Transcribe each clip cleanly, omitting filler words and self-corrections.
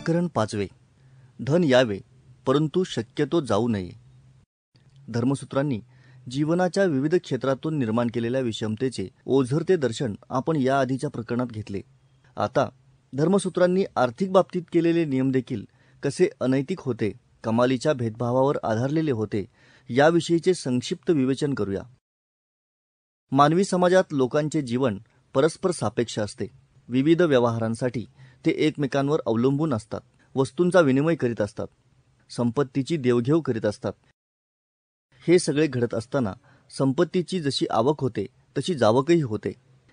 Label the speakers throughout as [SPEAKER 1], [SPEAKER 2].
[SPEAKER 1] प्रकरण 5. धन यावे परंतु शक्यतो जाऊ नये. धर्मसूत्रांनी जीवनाच्या विविध क्षेत्रातून निर्माण केलेल्या विषमतेचे ओझरते दर्शन आपण या आधीच्या प्रकरणात घेतले. आता धर्मसूत्रांनी आर्थिक बाबतीत केलेले नियम देखील कसे अनैतिक होते, कमालीच्या भेदभावावर आधारलेले होते, याविषयीचे संक्षिप्त विवेचन करूया. मानवी समाजात लोकांचे जीवन परस्पर सापेक्ष असते. विविध व्यवहारांसाठी ते एकमेकांवर अवलंबून असतात, वस्तूंचा विनिमय करीत असतात, संपत्तीची देवघेव करीत असतात. हे सगळे घडत असताना संपत्तीची जशी आवक होते तशी जावकही होते.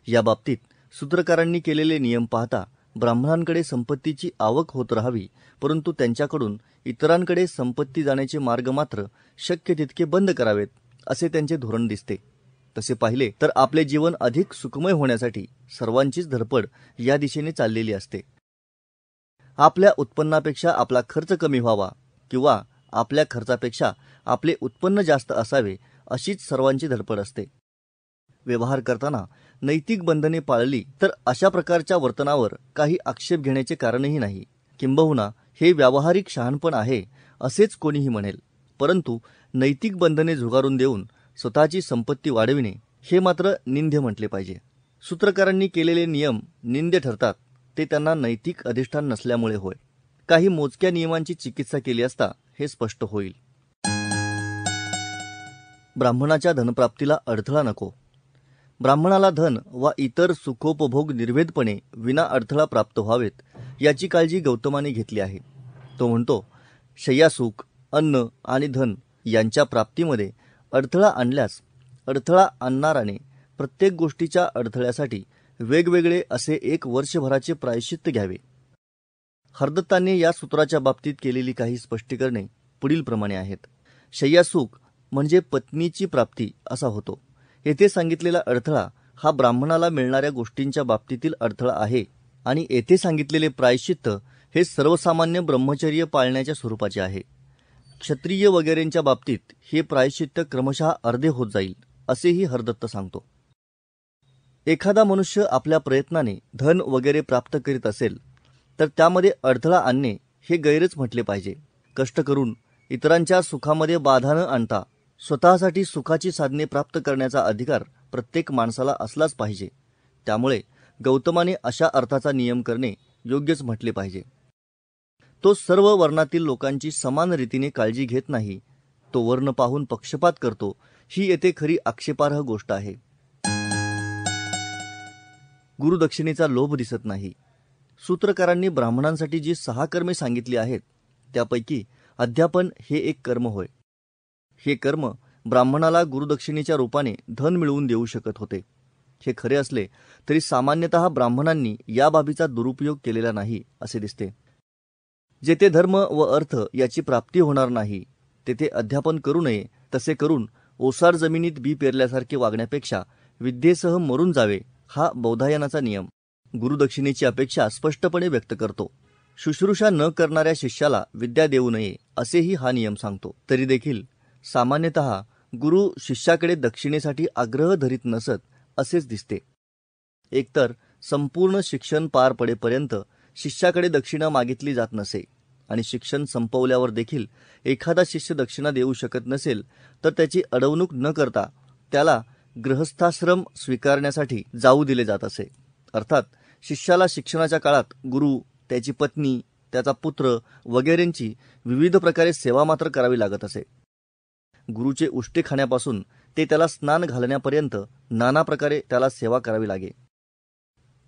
[SPEAKER 1] या बाबतीत सूत्रकारांनी केलेले नियम पाहता ब्राह्मणांकडे संपत्तीची आवक होत राहावी, परंतु त्यांच्याकडून इतरांकडे संपत्ती जाण्याचे मार्ग मात्र शक्य तितके बंद करावेत, असे त्यांचे धोरण दिसते. तसे पाहिले तर आपले जीवन अधिक सुखमय होण्यासाठी सर्वांचीच धडपड या दिशेने चाललेली असते. आपल्या उत्पन्नापेक्षा आपला खर्च कमी व्हावा किंवा आपल्या खर्चापेक्षा आपले उत्पन्न जास्त असावे, अशीच सर्वांची धडपड असते. व्यवहार करताना नैतिक बंधने पाळली तर अशा प्रकारच्या वर्तनावर काही आक्षेप घेण्याचे कारणही नाही. किंबहुना हे व्यावहारिक शहाणपण आहे असेच कोणीही म्हणेल. परंतु नैतिक बंधने झुगारून देऊन स्वतःची संपत्ती वाढविणे हे मात्र निंद्य म्हटले पाहिजे. सूत्रकारांनी केलेले नियम निंद्य ठरतात ते त्यांना नैतिक अधिष्ठान नसल्यामुळे होय. काही मोजक्या नियमांची चिकित्सा केली असता हे स्पष्ट होईल. ब्राह्मणाच्या धनप्राप्तीला अडथळा नको. ब्राह्मणाला धन वा इतर सुखोपभोग निर्वेदपणे विना अडथळा प्राप्त व्हावेत याची काळजी गौतमाने घेतली आहे. तो म्हणतो, शय्यासुख, अन्न आणि धन यांच्या प्राप्तीमध्ये अडथळा आणल्यास अडथळा आणणाराने प्रत्येक गोष्टीच्या अडथळ्यासाठी वेगवेगळे असे 1 वर्षभराचे प्रायश्चित्त घ्यावे. हरदत्तांनी या सूत्राच्या बाबतीत केलेली काही स्पष्टीकरणे पुढील प्रमाणे आहेत. शय्यासुख म्हणजे पत्नीची प्राप्ती असा होतो. येथे सांगितलेला अडथळा हा ब्राह्मणाला मिळणाऱ्या गोष्टींच्या बाबतीतील अडथळा आहे आणि येथे सांगितलेले प्रायश्चित्त हे सर्वसामान्य ब्रह्मचर्य पाळण्याच्या स्वरूपाचे आहे. क्षत्रिय वगैरेंच्या बाबतीत हे प्रायश्चित्त क्रमशः अर्धे होत जाईल, असेही हरदत्त सांगतो. एखादा मनुष्य आपल्या प्रयत्नाने धन वगैरे प्राप्त करीत असेल तर त्यामध्ये अडथळा आणणे हे गैरच म्हटले पाहिजे. कष्ट करून इतरांच्या सुखामध्ये बाधा न आणता स्वतःसाठी सुखाची साधने प्राप्त करण्याचा अधिकार प्रत्येक माणसाला असलाच पाहिजे. त्यामुळे गौतमाने अशा अर्थाचा नियम करणे योग्यच म्हटले पाहिजे. तो सर्व वर्णातील लोकांची समान रीतीने काळजी घेत नाही, तो वर्ण पाहून पक्षपात करतो, ही येथे खरी आक्षेपार्ह गोष्ट आहे. गुरुदक्षिणेचा लोभ दिसत नाही. सूत्रकारांनी ब्राह्मणांसाठी जी 6 कर्मे सांगितली आहेत त्यापैकी अध्यापन हे एक कर्म होय. हे कर्म ब्राह्मणाला गुरुदक्षिणेच्या रूपाने धन मिळवून देऊ शकत होते. हे खरे असले तरी सामान्यतः ब्राह्मणांनी या बाबीचा दुरुपयोग केलेला नाही असे दिसते. जेथे धर्म व अर्थ याची प्राप्ती होणार नाही तेथे अध्यापन करू नये. तसे करून ओसाड जमिनीत बी पेरल्यासारखे वागण्यापेक्षा विद्येसह मरून जावे, हा बौधायनाचा नियम गुरुदक्षिणेची अपेक्षा स्पष्टपणे व्यक्त करतो. शुश्रूषा न करणाऱ्या शिष्याला विद्या देऊ नये असेही हा नियम सांगतो. तरी देखील सामान्यतः गुरु शिष्याकडे दक्षिणेसाठी आग्रह धरीत नसत असेच दिसते. एकतर संपूर्ण शिक्षण पार पडेपर्यंत शिष्याकडे दक्षिणा मागितली जात नसे आणि शिक्षण संपवल्यावर देखील एखादा शिष्य दक्षिणा देऊ शकत नसेल तर त्याची अडवणूक न करता त्याला गृहस्थाश्रम स्वीकारण्यासाठी जाऊ दिले जात असे. अर्थात शिष्याला शिक्षणाच्या काळात गुरु, त्याची पत्नी, त्याचा पुत्र वगैरेंची विविध प्रकारे सेवा मात्र करावी लागत असे. गुरुचे उष्टे खाण्यापासून ते त्याला स्नान घालण्यापर्यंत नाना प्रकारे त्याला सेवा करावी लागे.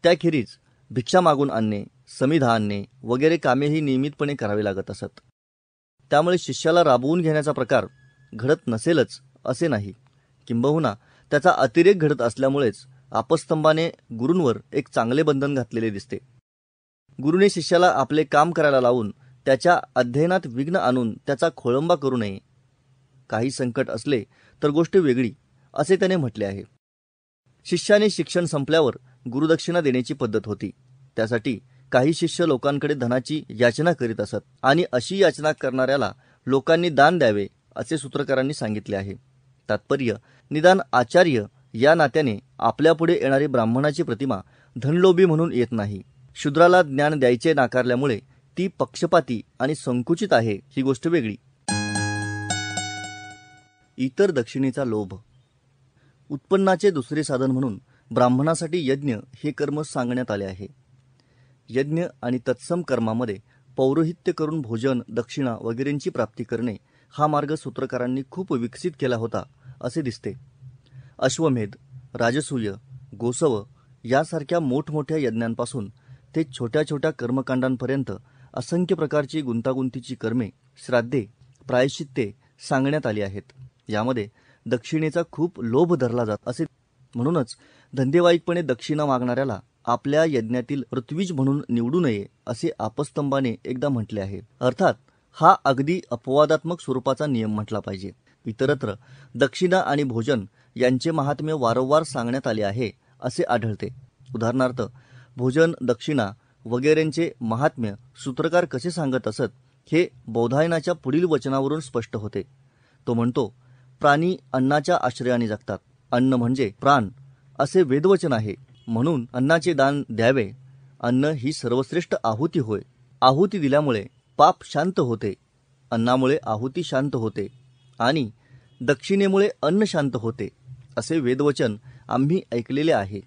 [SPEAKER 1] त्याखेरीज भिक्षा मागून आणणे, समिधा आणणे वगैरे कामेही नियमितपणे करावी लागत असत. त्यामुळे शिष्याला राबवून घेण्याचा प्रकार घडत नसेलच असे नाही, किंबहुना त्याचा अतिरेक घडत असल्यामुळेच आपस्तंभाने गुरूंवर एक चांगले बंधन घातलेले दिसते. गुरुने शिष्याला आपले काम करायला लावून त्याच्या अध्ययनात विघ्न आणून त्याचा खोळंबा करू नये. काही संकट असले तर गोष्ट वेगळी, असे त्याने म्हटले आहे. शिष्याने शिक्षण संपल्यावर गुरुदक्षिणा देण्याची पद्धत होती. त्यासाठी काही शिष्य लोकांकडे धनाची याचना करीत असत आणि अशी याचना करणाऱ्याला लोकांनी दान द्यावे असे सूत्रकारांनी सांगितले आहे. तात्पर्य, निदान आचार्य या नात्याने आपल्यापुढे येणारी ब्राह्मणाची प्रतिमा धनलोभी म्हणून येत नाही. शूद्राला ज्ञान द्यायचे नाकारल्यामुळे ती पक्षपाती आणि संकुचित आहे ही गोष्ट वेगळी. इतर दक्षिणेचा लोभ. उत्पन्नाचे दुसरे साधन म्हणून ब्राह्मणासाठी यज्ञ हे कर्म सांगण्यात आले आहे. यज्ञ आणि तत्सम कर्मामध्ये पौरोहित्य करून भोजन, दक्षिणा वगैरेंची प्राप्ती करणे हा मार्ग सूत्रकारांनी खूप विकसित केला होता असे दिसते. अश्वमेध, राजसूय, गोसव यासारख्या मोठमोठ्या यज्ञांपासून ते छोट्या छोट्या कर्मकांडांपर्यंत असंख्य प्रकारची गुंतागुंतीची कर्मे, श्राद्धे, प्रायश्चित्ते सांगण्यात आली आहेत. यामध्ये दक्षिणेचा खूप लोभ धरला जात असे. म्हणूनच धंदेवाईकपणे दक्षिणा मागणाऱ्याला आपल्या यज्ञातील ऋत्विज म्हणून निवडू नये असे आपस्तंभाने एकदा म्हटले आहे. अर्थात हा अगदी अपवादात्मक स्वरूपाचा नियम म्हटला पाहिजे. इतरत्र दक्षिणा आणि भोजन यांचे महात्म्य वारंवार सांगण्यात आले आहे असे आढळते. उदाहरणार्थ भोजन, दक्षिणा वगैरेंचे महात्म्य सूत्रकार कसे सांगत असत हे बौधायनाच्या पुढील वचनावरून स्पष्ट होते. तो म्हणतो, प्राणी अन्नाच्या आश्रयाने जगतात. अन्न म्हणजे प्राण असे वेदवचन आहे. म्हणून अन्नाचे दान द्यावे. अन्न ही सर्वश्रेष्ठ आहुती होय. आहुती दिल्यामुळे पाप शांत होते, अन्नामुळे आहुती शांत होते आणि दक्षिणेमुळे अन्न शांत होते असे वेदवचन आम्ही ऐकलेले आहे.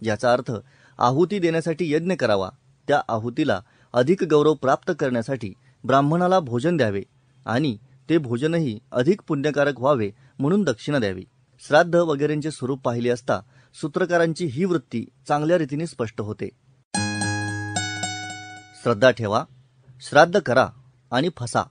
[SPEAKER 1] याचा अर्थ आहुती देण्यासाठी यज्ञ करावा, त्या आहुतीला अधिक गौरव प्राप्त करण्यासाठी ब्राह्मणाला भोजन द्यावे आणि ते भोजनही अधिक पुण्यकारक व्हावे म्हणून दक्षिणा द्यावी. श्राद्ध वगैरेंचे स्वरूप पाहिले असता सूत्रकारांची ही वृत्ती चांगल्या रीतीने स्पष्ट होते. श्रद्धा ठेवा, श्राद्ध करा आणि फसा.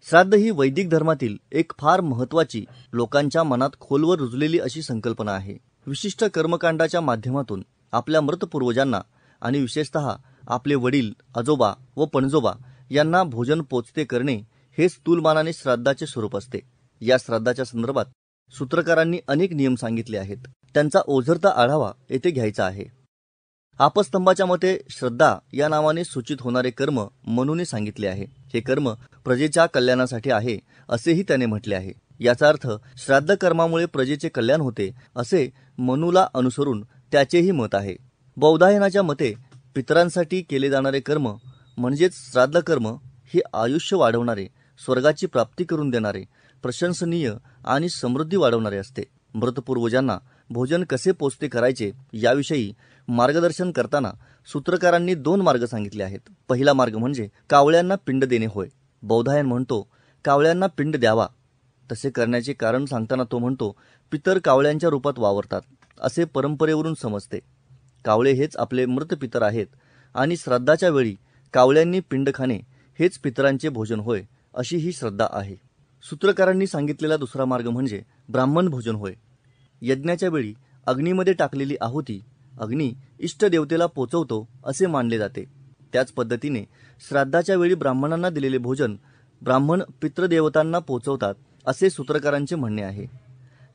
[SPEAKER 1] श्राद्ध ही वैदिक धर्मातील एक फार महत्त्वाची, लोकांच्या मनात खोलवर रुजलेली अशी संकल्पना आहे. विशिष्ट कर्मकांडाच्या माध्यमातून आपल्या मृत पूर्वजांना आणि विशेषतः आपले वडील, आजोबा व पणजोबा यांना भोजन पोचते करणे हे स्थूलमानाने श्राद्धाचे स्वरूप असते. या श्राद्धाच्या संदर्भात सूत्रकारांनी अनेक नियम सांगितले आहेत. त्यांचा ओझरता आढावा येथे घ्यायचा आहे. आपस्तंभाच्या मते श्रद्धा या नावाने सूचित होणारे कर्म मनूने सांगितले आहे. हे कर्म प्रजेच्या कल्याणासाठी आहे असेही त्याने म्हटले आहे. याचा अर्थ श्राद्ध कर्मामुळे प्रजेचे कल्याण होते असे मनूला अनुसरून त्याचेही मत आहे. बौधायनाच्या मते पितरांसाठी केले जाणारे कर्म म्हणजेच श्राद्ध कर्म हे आयुष्य वाढवणारे, स्वर्गाची प्राप्ती करून देणारे, प्रशंसनीय आणि समृद्धी वाढवणारे असते. मृत पूर्वजांना भोजन कसे पोचते करायचे याविषयी मार्गदर्शन करताना सूत्रकारांनी 2 मार्ग सांगितले आहेत. पहिला मार्ग म्हणजे कावळ्यांना पिंड देणे होय. बौधायन म्हणतो कावळ्यांना पिंड द्यावा. तसे करण्याचे कारण सांगताना तो म्हणतो पितर कावळ्यांच्या रूपात वावरतात असे परंपरेवरून समजते. कावळे हेच आपले मृत पितर आहेत आणि श्राद्धाच्या वेळी कावळ्यांनी पिंड खाणे हेच पितरांचे भोजन होय अशी ही श्रद्धा आहे. सूत्रकारांनी सांगितलेला दुसरा मार्ग म्हणजे ब्राह्मण भोजन होय. यज्ञाच्या वेळी अग्नीमध्ये टाकलेली आहुती अग्नी इष्टदेवतेला पोचवतो असे मानले जाते. त्याच पद्धतीने श्राद्धाच्या वेळी ब्राह्मणांना दिलेले भोजन ब्राह्मण पितृदेवतांना पोचवतात असे सूत्रकारांचे म्हणणे आहे.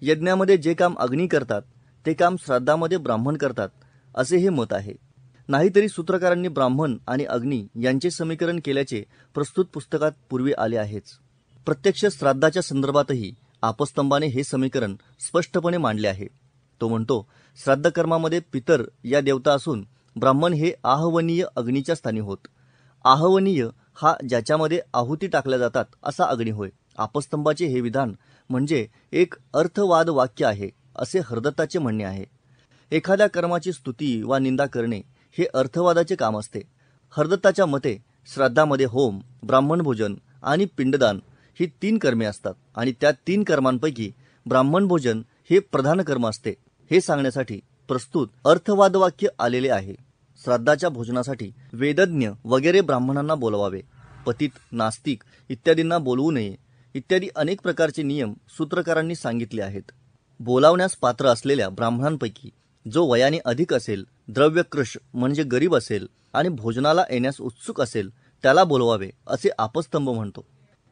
[SPEAKER 1] यज्ञामध्ये जे काम अग्नी करतात ते काम श्राद्धामध्ये ब्राह्मण करतात असे हे मत आहे. नाहीतरी सूत्रकारांनी ब्राह्मण आणि अग्नी यांचे समीकरण केल्याचे प्रस्तुत पुस्तकात पूर्वी आले आहेच. प्रत्यक्ष श्राद्धाच्या संदर्भातही आपस्तंभाने हे समीकरण स्पष्टपणे मांडले आहे. तो म्हणतो श्राद्ध कर्मामध्ये पितर या देवता असून ब्राह्मण हे आहवनीय अग्नीच्या स्थानी होत. आहवनीय हा ज्याच्यामध्ये आहुती टाकल्या जातात असा अग्नी होय. आपस्तंभाचे हे विधान म्हणजे एक अर्थवाद वाक्य आहे असे हरदत्ताचे म्हणणे आहे. एखाद्या कर्माची स्तुती वा निंदा करणे हे अर्थवादाचे काम असते. हरदत्ताच्या मते श्राद्धामध्ये होम, ब्राह्मण भोजन आणि पिंडदान ही 3 कर्मे असतात आणि त्या 3 कर्मांपैकी ब्राह्मण भोजन हे प्रधान कर्म असते हे सांगण्यासाठी प्रस्तुत अर्थवादवाक्य आलेले आहे. श्राद्धाच्या भोजनासाठी वेदज्ञ वगैरे ब्राह्मणांना बोलवावे, पतित, नास्तिक इत्यादींना बोलवू नये इत्यादी अनेक प्रकारचे नियम सूत्रकारांनी सांगितले आहेत. बोलावण्यास पात्र असलेल्या ब्राह्मणांपैकी जो वयाने अधिक असेल, द्रव्यकृश म्हणजे गरीब असेल आणि भोजनाला येण्यास उत्सुक असेल त्याला बोलवावे असे आपस्तंभ म्हणतो.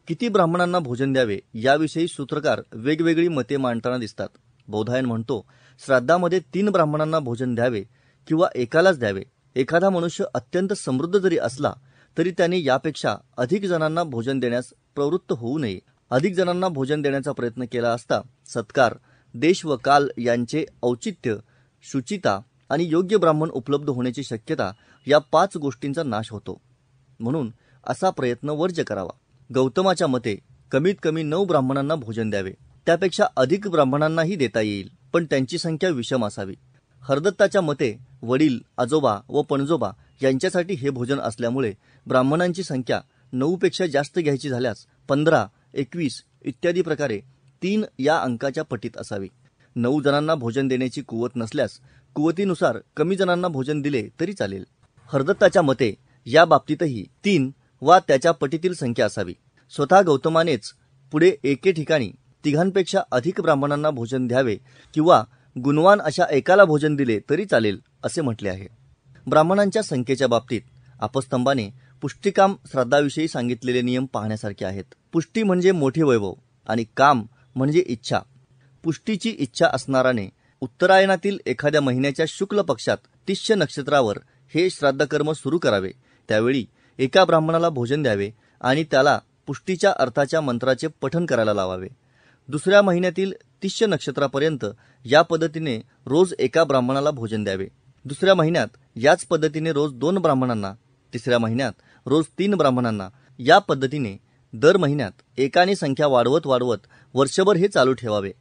[SPEAKER 1] किती ब्राह्मणांना भोजन द्यावे याविषयी सूत्रकार वेगवेगळी मते मांडताना दिसतात. बौधायन म्हणतो श्राद्धामध्ये 3 ब्राह्मणांना भोजन द्यावे किंवा एकालाच द्यावे. एखादा मनुष्य अत्यंत समृद्ध जरी असला तरी त्याने यापेक्षा अधिक जणांना भोजन देण्यास प्रवृत्त होऊ नये. अधिक जणांना भोजन देण्याचा प्रयत्न केला असता सत्कार, देश व काल यांचे औचित्य, शुचिता आणि योग्य ब्राह्मण उपलब्ध होण्याची शक्यता या 5 गोष्टींचा नाश होतो. म्हणून असा प्रयत्न वर्ज्य करावा. गौतमाच्या मते कमीत कमी 9 ब्राह्मणांना भोजन द्यावे. त्यापेक्षा अधिक ब्राह्मणांनाही देता येईल, पण त्यांची संख्या विषम असावी. हरदत्ताच्या मते वडील, आजोबा व पणजोबा यांच्यासाठी हे भोजन असल्यामुळे ब्राह्मणांची संख्या 9 पेक्षा जास्त घ्यायची झाल्यास 15, 21 इत्यादी प्रकारे 3 या अंकाच्या पटीत असावी. 9 जणांना भोजन देण्याची कुवत नसल्यास कुवतीनुसार कमी जणांना भोजन दिले तरी चालेल. हरदत्ताच्या मते या बाबतीतही 3 वा त्याच्या पटीतील संख्या असावी. स्वतः गौतमानेच पुढे एके ठिकाणी 3 अधिक ब्राह्मणांना भोजन द्यावे किंवा गुणवान अशा एकाला भोजन दिले तरी चालेल असे म्हटले आहे. ब्राह्मणांच्या संख्येच्या बाबतीत आपस्तंभाने पुष्टिकाम श्राद्धाविषयी सांगितलेले नियम पाहण्यासारखे आहेत. पुष्टी म्हणजे मोठे वैभव आणि काम म्हणजे इच्छा. पुष्टीची इच्छा असणाराने उत्तरायणातील एखाद्या महिन्याच्या शुक्ल पक्षात तिष्य नक्षत्रावर हे श्राद्धकर्म सुरू करावे. त्यावेळी एका ब्राह्मणाला भोजन द्यावे आणि त्याला पुष्टीच्या अर्थाच्या मंत्राचे पठण करायला लावावे. दुसऱ्या महिन्यातील तिष्य नक्षत्रापर्यंत या पद्धतीने रोज एका ब्राह्मणाला भोजन द्यावे. दुसऱ्या महिन्यात याच पद्धतीने रोज 2 ब्राह्मणांना, तिसऱ्या महिन्यात रोज 3 ब्राह्मणांना, या पद्धतीने दर महिन्यात एकाने संख्या वाढवत वर्षभर हे चालू ठेवावे.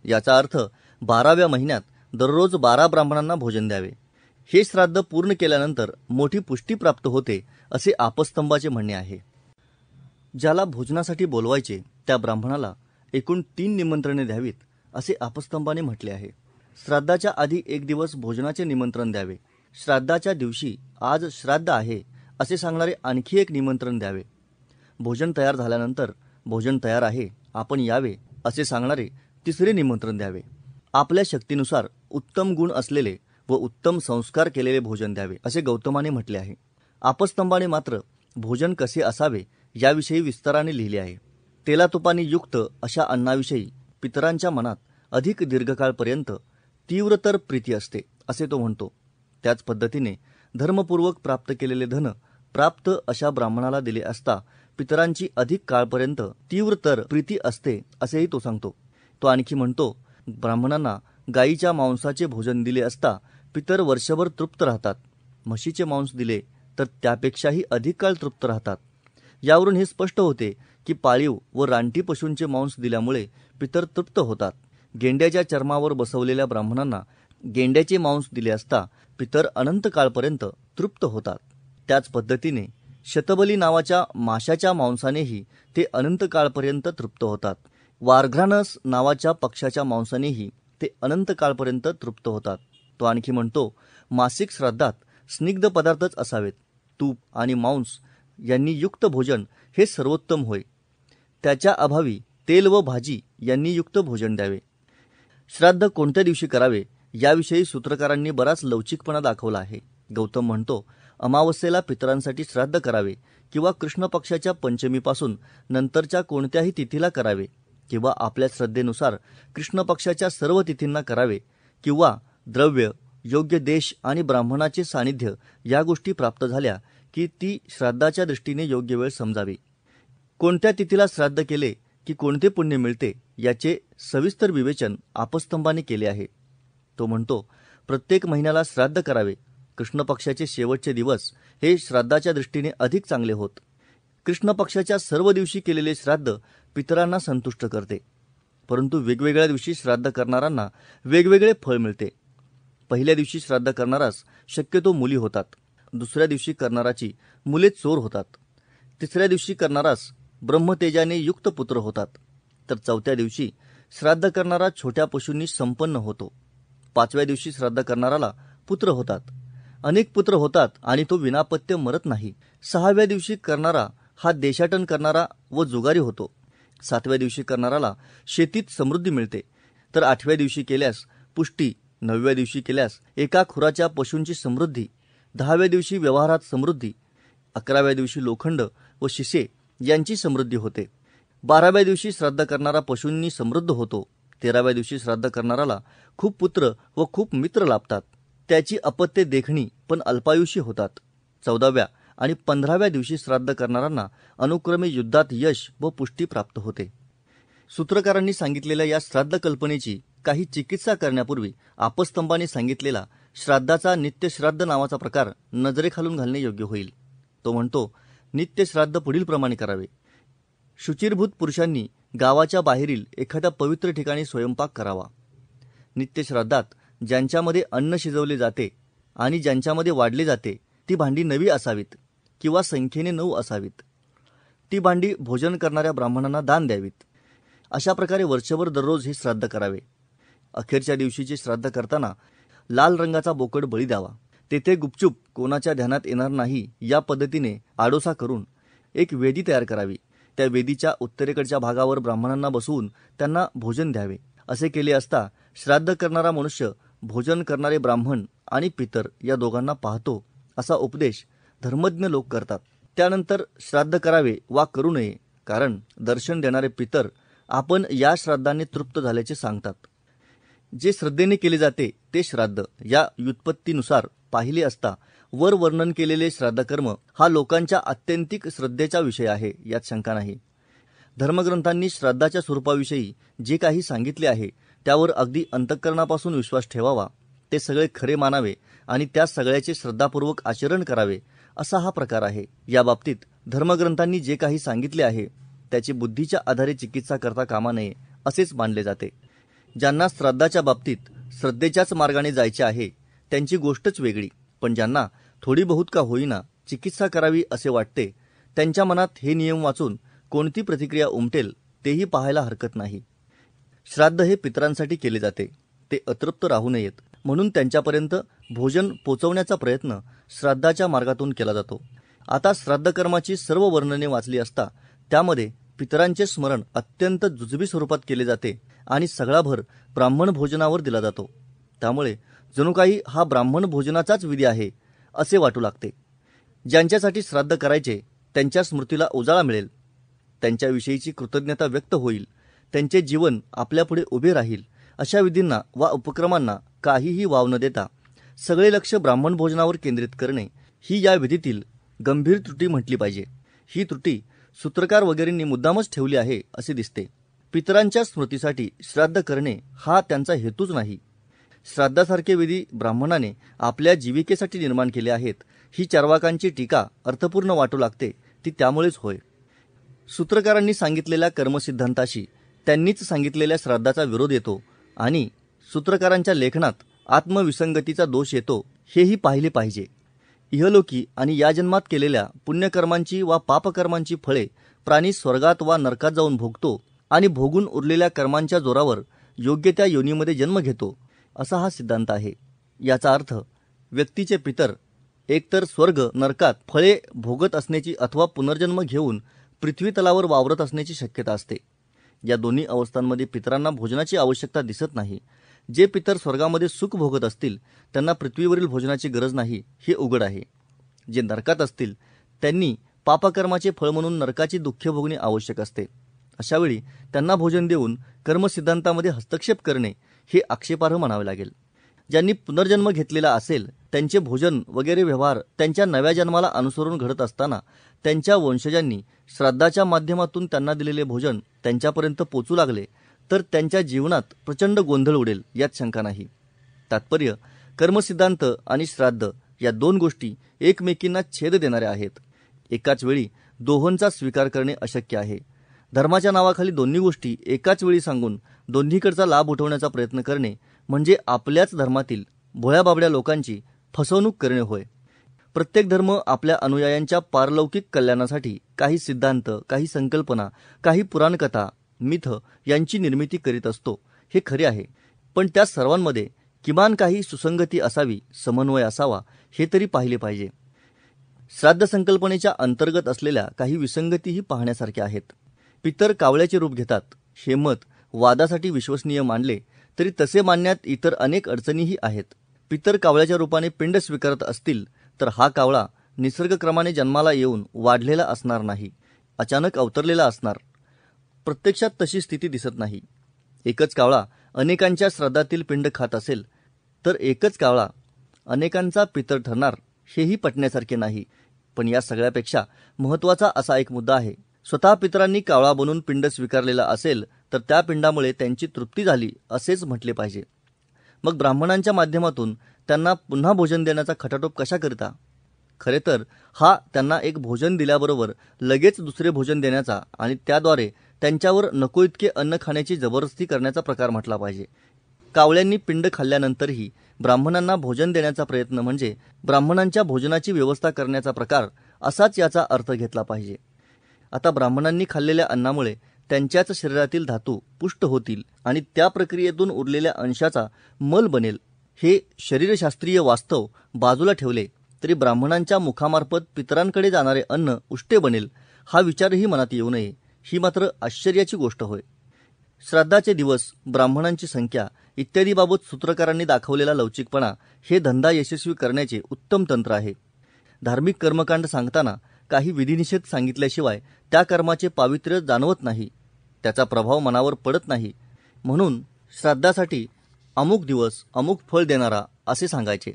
[SPEAKER 1] याचा अर्थ 12व्या महिन्यात दररोज 12 ब्राह्मणांना भोजन द्यावे. हे श्राद्ध पूर्ण केल्यानंतर मोठी पुष्टी प्राप्त होते असे आपस्तंभाचे म्हणणे आहे. ज्याला भोजनासाठी बोलवायचे त्या ब्राह्मणाला एकूण 3 निमंत्रणे द्यावीत असे आपस्तंभाने म्हटले आहे. श्राद्धाच्या आधी 1 दिवस भोजनाचे निमंत्रण द्यावे. श्राद्धाच्या दिवशी आज श्राद्ध आहे असे सांगणारे आणखी 1 निमंत्रण द्यावे. भोजन तयार झाल्यानंतर भोजन तयार आहे, आपण यावे असे सांगणारे 3रे निमंत्रण द्यावे. आपल्या शक्तीनुसार उत्तम गुण असलेले व उत्तम संस्कार केलेले भोजन द्यावे असे गौतमाने म्हटले आहे. आपस्तंभाने मात्र भोजन कसे असावे याविषयी विस्ताराने लिहिले आहे. तेलातुपाने युक्त अशा अन्नाविषयी पितरांच्या मनात अधिक दीर्घकाळपर्यंत तीव्रतर प्रीती असते असे तो म्हणतो. त्याच पद्धतीने धर्मपूर्वक प्राप्त केलेले धन प्राप्त अशा ब्राह्मणाला दिले असता पितरांची अधिक काळपर्यंत तीव्रतर प्रीती असते असेही तो सांगतो. तो आणखी म्हणतो, ब्राह्मणांना गायीच्या मांसाचे भोजन दिले असता पितर वर्षभर तृप्त राहतात. म्हशीचे मांस दिले तर त्यापेक्षाही अधिक काळ तृप्त राहतात. यावरून हे स्पष्ट होते की पाळीव व रानटी पशूंचे मांस दिल्यामुळे पितर तृप्त होतात. गेंड्याच्या चर्मावर बसवलेल्या ब्राह्मणांना गेंड्याचे मांस दिले असता पितर अनंत काळपर्यंत तृप्त होतात. त्याच पद्धतीने शतबली नावाच्या माशाच्या मांसानेही ते अनंत काळपर्यंत तृप्त होतात. वारघ्रानस नावाच्या पक्षाच्या मांसानेही ते अनंत काळपर्यंत तृप्त होतात. तो आणखी म्हणतो, मासिक श्राद्धात स्निग्ध पदार्थच असावेत. तूप आणि मांस यांनी युक्त भोजन हे सर्वोत्तम होय. त्याच्या अभावी तेल व भाजी यांनी युक्त भोजन द्यावे. श्राद्ध कोणत्या दिवशी करावे याविषयी सूत्रकारांनी बराच लवचिकपणा दाखवला आहे. गौतम म्हणतो, अमावस्येला पितरांसाठी श्राद्ध करावे किंवा कृष्ण पक्षाच्या पंचमीपासून नंतरच्या कोणत्याही तिथीला करावे किंवा आपल्या श्रद्धेनुसार कृष्ण पक्षाच्या सर्व तिथींना करावे किंवा द्रव्य, योग्य देश आणि ब्राह्मणाचे सानिध्य या गोष्टी प्राप्त झाल्या की ती श्राद्धाच्या दृष्टीने योग्य वेळ समजावी. कोणत्या तिथीला श्राद्ध केले की कोणते पुण्य मिळते याचे सविस्तर विवेचन आपस्तंभाने केले आहे. तो म्हणतो, प्रत्येक महिन्याला श्राद्ध करावे. कृष्ण पक्षाचे शेवटचे दिवस हे श्राद्धाच्या दृष्टीने अधिक चांगले होत. कृष्ण पक्षाच्या सर्व दिवशी केलेले श्राद्ध पितरांना संतुष्ट करते, परंतु वेगवेगळ्या दिवशी श्राद्ध करणाऱ्यांना वेगवेगळे फळ मिळते. पहिल्या दिवशी श्राद्ध करणारास शक्यतो मुली होतात. दुसऱ्या दिवशी करणाराची मुले चोर होतात. तिसऱ्या दिवशी करणारास ब्रह्मतेजाने युक्त पुत्र होतात. तर 4थ्या दिवशी श्राद्ध करणारा छोट्या पशूंनी संपन्न होतो. 5व्या दिवशी श्राद्ध करणाराला पुत्र होतात. अनेक पुत्र होतात आणि तो विनापत्य मरत नाही. 6व्या दिवशी करणारा हा देशाटन करणारा व जुगारी होतो. 7व्या दिवशी करणाराला शेतीत समृद्धी मिळते. तर 8व्या दिवशी केल्यास पुष्टी, 9व्या दिवशी केल्यास एका खुराच्या पशूंची समृद्धी, 10व्या दिवशी व्यवहारात समृद्धी, 11व्या दिवशी लोखंड व शिसे यांची समृद्धी होते. 12व्या दिवशी श्राद्ध करणारा पशूंनी समृद्ध होतो. 13व्या दिवशी श्राद्ध करणाराला खूप पुत्र व खूप मित्र लाभतात. त्याची अपत्ये देखणी पण अल्पायुषी होतात. 14व्या आणि 15व्या दिवशी श्राद्ध करणाऱ्यांना अनुक्रमे युद्धात यश व पुष्टी प्राप्त होते. सूत्रकारांनी सांगितलेल्या या श्राद्ध कल्पनेची काही चिकित्सा करण्यापूर्वी आपस्तंभाने सांगितलेला श्राद्धाचा नित्यश्राद्ध नावाचा प्रकार नजरेखालून घालणे योग्य होईल. तो म्हणतो, नित्य श्राद्ध पुढीलप्रमाणे करावे. शुचिरभूत पुरुषांनी गावाच्या बाहेरील एखाद्या पवित्र ठिकाणी स्वयंपाक करावा. नित्यश्राद्धात ज्यांच्यामध्ये अन्न शिजवले जाते आणि ज्यांच्यामध्ये वाढले जाते ती भांडी नवी असावीत किंवा संख्येने 9 असावीत. ती भांडी भोजन करणाऱ्या ब्राह्मणांना दान द्यावीत. अशा प्रकारे वर्षभर दररोज हे श्राद्ध करावे. अखेरच्या दिवशीचे श्राद्ध करताना लाल रंगाचा बोकड बळी द्यावा. तेथे गुपचूप कोणाच्या ध्यानात येणार नाही या पद्धतीने आडोसा करून एक वेदी तयार करावी. त्या वेदीच्या उत्तरेकडच्या भागावर ब्राह्मणांना बसवून त्यांना भोजन द्यावे. असे केले असता श्राद्ध करणारा मनुष्य भोजन करणारे ब्राह्मण आणि पितर या दोघांना पाहतो असा उपदेश धर्मज्ञ लोक करतात. त्यानंतर श्राद्ध करावे वा करू नये, कारण दर्शन देणारे पितर आपण या श्राद्धाने तृप्त झाल्याचे सांगतात. जे श्रद्धेने केले जाते ते श्राद्ध या व्युत्पत्तीनुसार पाहिले असता वर वर्णन केलेले श्राद्धकर्म हा लोकांच्या आत्यंतिक श्रद्धेचा विषय आहे, यात शंका नाही. धर्मग्रंथांनी श्राद्धाच्या स्वरूपाविषयी जे काही सांगितले आहे त्यावर अगदी अंतःकरणापासून विश्वास ठेवावा. ते सगळे खरे मानावे आणि त्या सगळ्याचे श्रद्धापूर्वक आचरण करावे असा हा प्रकार आहे. या बाबतीत धर्मग्रंथांनी जे काही सांगितले आहे त्याची बुद्धीच्या आधारे चिकित्सा करता कामा नये असेच मानले जाते. ज्यांना श्राद्धाच्या बाबतीत श्रद्धेच्याच मार्गाने जायचे आहे त्यांची गोष्टच वेगळी, पण ज्यांना थोडी बहुत का होईना चिकित्सा करावी असे वाटते त्यांच्या मनात हे नियम वाचून कोणती प्रतिक्रिया उमटेल तेही पाहायला हरकत नाही. श्राद्ध हे पितरांसाठी केले जाते. ते अतृप्त राहू नयेत म्हणून त्यांच्यापर्यंत भोजन पोचवण्याचा प्रयत्न श्राद्धाच्या मार्गातून केला जातो. आता श्राद्धकर्माची सर्व वर्णने वाचली असता त्यामध्ये पितरांचे स्मरण अत्यंत जुजबी स्वरूपात केले जाते आणि सगळा भर ब्राह्मण भोजनावर दिला जातो. त्यामुळे जणू काही हा ब्राह्मण भोजनाचाच विधी आहे असे वाटू लागते. ज्यांच्यासाठी श्राद्ध करायचे त्यांच्या स्मृतीला उजाळा मिळेल, त्यांच्याविषयीची कृतज्ञता व्यक्त होईल, त्यांचे जीवन आपल्यापुढे उभे राहील अशा विधींना वा उपक्रमांना काहीही वाव न देता सगळे लक्ष ब्राह्मण भोजनावर केंद्रित करणे ही या विधीतील गंभीर त्रुटी म्हटली पाहिजे. ही त्रुटी सूत्रकार वगैरेंनी मुद्दामच ठेवली आहे असे दिसते. पितरांच्या स्मृतीसाठी श्राद्ध करणे हा त्यांचा हेतूच नाही. श्राद्धासारखे विधी ब्राह्मणाने आपल्या जीविकेसाठी निर्माण केले आहेत ही चार्वाकांची टीका अर्थपूर्ण वाटू लागते ती त्यामुळेच होय. सूत्रकारांनी सांगितलेल्या कर्मसिद्धांताशी त्यांनीच सांगितलेल्या श्राद्धाचा विरोध येतो आणि सूत्रकारांच्या लेखनात आत्मविसंगतीचा दोष येतो हेही पाहिले पाहिजे. इहलोकी आणि या जन्मात केलेल्या पुण्यकर्मांची वा पापकर्मांची फळे प्राणी स्वर्गात वा नरकात जाऊन भोगतो आणि भोगून उरलेल्या कर्मांच्या जोरावर योग्य त्या योनीमध्ये जन्म घेतो असा हा सिद्धांत आहे. याचा अर्थ व्यक्तीचे पितर एकतर स्वर्ग नरकात फळे भोगत असण्याची अथवा पुनर्जन्म घेऊन पृथ्वी तलावर वावरत असण्याची शक्यता असते. या दोन्ही अवस्थांमध्ये पितरांना भोजनाची आवश्यकता दिसत नाही. जे पितर स्वर्गामध्ये सुख भोगत असतील त्यांना पृथ्वीवरील भोजनाची गरज नाही हे उघड आहे. जे नरकात असतील त्यांनी पापकर्माचे फळ म्हणून नरकाची दुःखे भोगणे आवश्यक असते. अशावेळी त्यांना भोजन देऊन कर्मसिद्धांतामध्ये हस्तक्षेप करणे हे आक्षेपार्ह म्हणावे लागेल. ज्यांनी पुनर्जन्म घेतलेला असेल त्यांचे भोजन वगैरे व्यवहार त्यांच्या नव्या जन्माला अनुसरून घडत असताना त्यांच्या वंशजांनी श्राद्धाच्या माध्यमातून त्यांना दिलेले भोजन त्यांच्यापर्यंत पोचू लागले तर त्यांच्या जीवनात प्रचंड गोंधळ उडेल यात शंका नाही. तात्पर्य कर्मसिद्धांत आणि श्राद्ध या दोन गोष्टी एकमेकींना छेद देणाऱ्या आहेत. एकाच वेळी दोहोंचा स्वीकार करणे अशक्य आहे. धर्माच्या नावाखाली दोन्ही गोष्टी एकाच वेळी सांगून दोन्हीकडचा लाभ उठवण्याचा प्रयत्न करणे म्हणजे आपल्याच धर्मातील भोळ्याबाबड्या लोकांची फसवणूक करणे होय. प्रत्येक धर्म आपल्या अनुयायांच्या पारलौकिक कल्याणासाठी काही सिद्धांत, काही संकल्पना, काही पुराणकथा, मिथ यांची निर्मिती करीत असतो हे खरे आहे. पण त्या सर्वांमध्ये किमान काही सुसंगती असावी, समन्वय असावा हे तरी पाहिले पाहिजे. श्राद्ध संकल्पनेच्या अंतर्गत असलेल्या काही विसंगतीही पाहण्यासारख्या आहेत. पितर कावळ्याचे रूप घेतात हे मत वादासाठी विश्वसनीय मानले तरी तसे मानण्यात इतर अनेक अडचणीही आहेत. पितर कावळ्याच्या रूपाने पिंड स्वीकारत असतील तर हा कावळा निसर्गक्रमाने जन्माला येऊन वाढलेला असणार नाही, अचानक अवतरलेला असणार. प्रत्यक्षात तशी स्थिती दिसत नाही. एकच कावळा अनेकांच्या श्राद्धातील पिंड खात असेल तर एकच कावळा अनेकांचा पितर ठरणार हेही पटण्यासारखे नाही. पण या सगळ्यापेक्षा महत्त्वाचा असा एक मुद्दा आहे. स्वतः पितरांनी कावळा बनून पिंड स्वीकारलेला असेल तर त्या पिंडामुळे त्यांची तृप्ती झाली असेच म्हटले पाहिजे. मग ब्राह्मणांच्या माध्यमातून त्यांना पुन्हा भोजन देण्याचा खटाटोप कशा करिता? खरे तर हा त्यांना एक भोजन दिल्याबरोबर लगेच दुसरे भोजन देण्याचा आणि त्याद्वारे त्यांच्यावर नको इतके अन्न खाण्याची जबरदस्ती करण्याचा प्रकार म्हटला पाहिजे. कावळ्यांनी पिंड खाल्ल्यानंतरही ब्राह्मणांना भोजन देण्याचा प्रयत्न म्हणजे ब्राह्मणांच्या भोजनाची व्यवस्था करण्याचा प्रकार असाच याचा अर्थ घेतला पाहिजे. आता ब्राह्मणांनी खाल्लेल्या अन्नामुळे त्यांच्याच शरीरातील धातू पुष्ट होतील आणि त्या प्रक्रियेतून उरलेल्या अंशाचा मल बनेल. हे शरीरशास्त्रीय वास्तव बाजूला ठेवले तरी ब्राह्मणांच्या मुखामार्फत पितरांकडे जाणारे अन्न उष्टे बनेल हा विचारही मनात येऊ नये, ही मात्र आश्चर्याची गोष्ट होय. श्राद्धाचे दिवस, ब्राह्मणांची संख्या इत्यादीबाबत सूत्रकारांनी दाखवलेला लवचिकपणा हे धंदा यशस्वी करण्याचे उत्तम तंत्र आहे. धार्मिक कर्मकांड सांगताना काही विधिनिषेध सांगितल्याशिवाय त्या कर्माचे पावित्र्य जाणवत नाही, त्याचा प्रभाव मनावर पडत नाही. म्हणून श्राद्धासाठी अमुक दिवस अमुक फळ देणारा असे सांगायचे.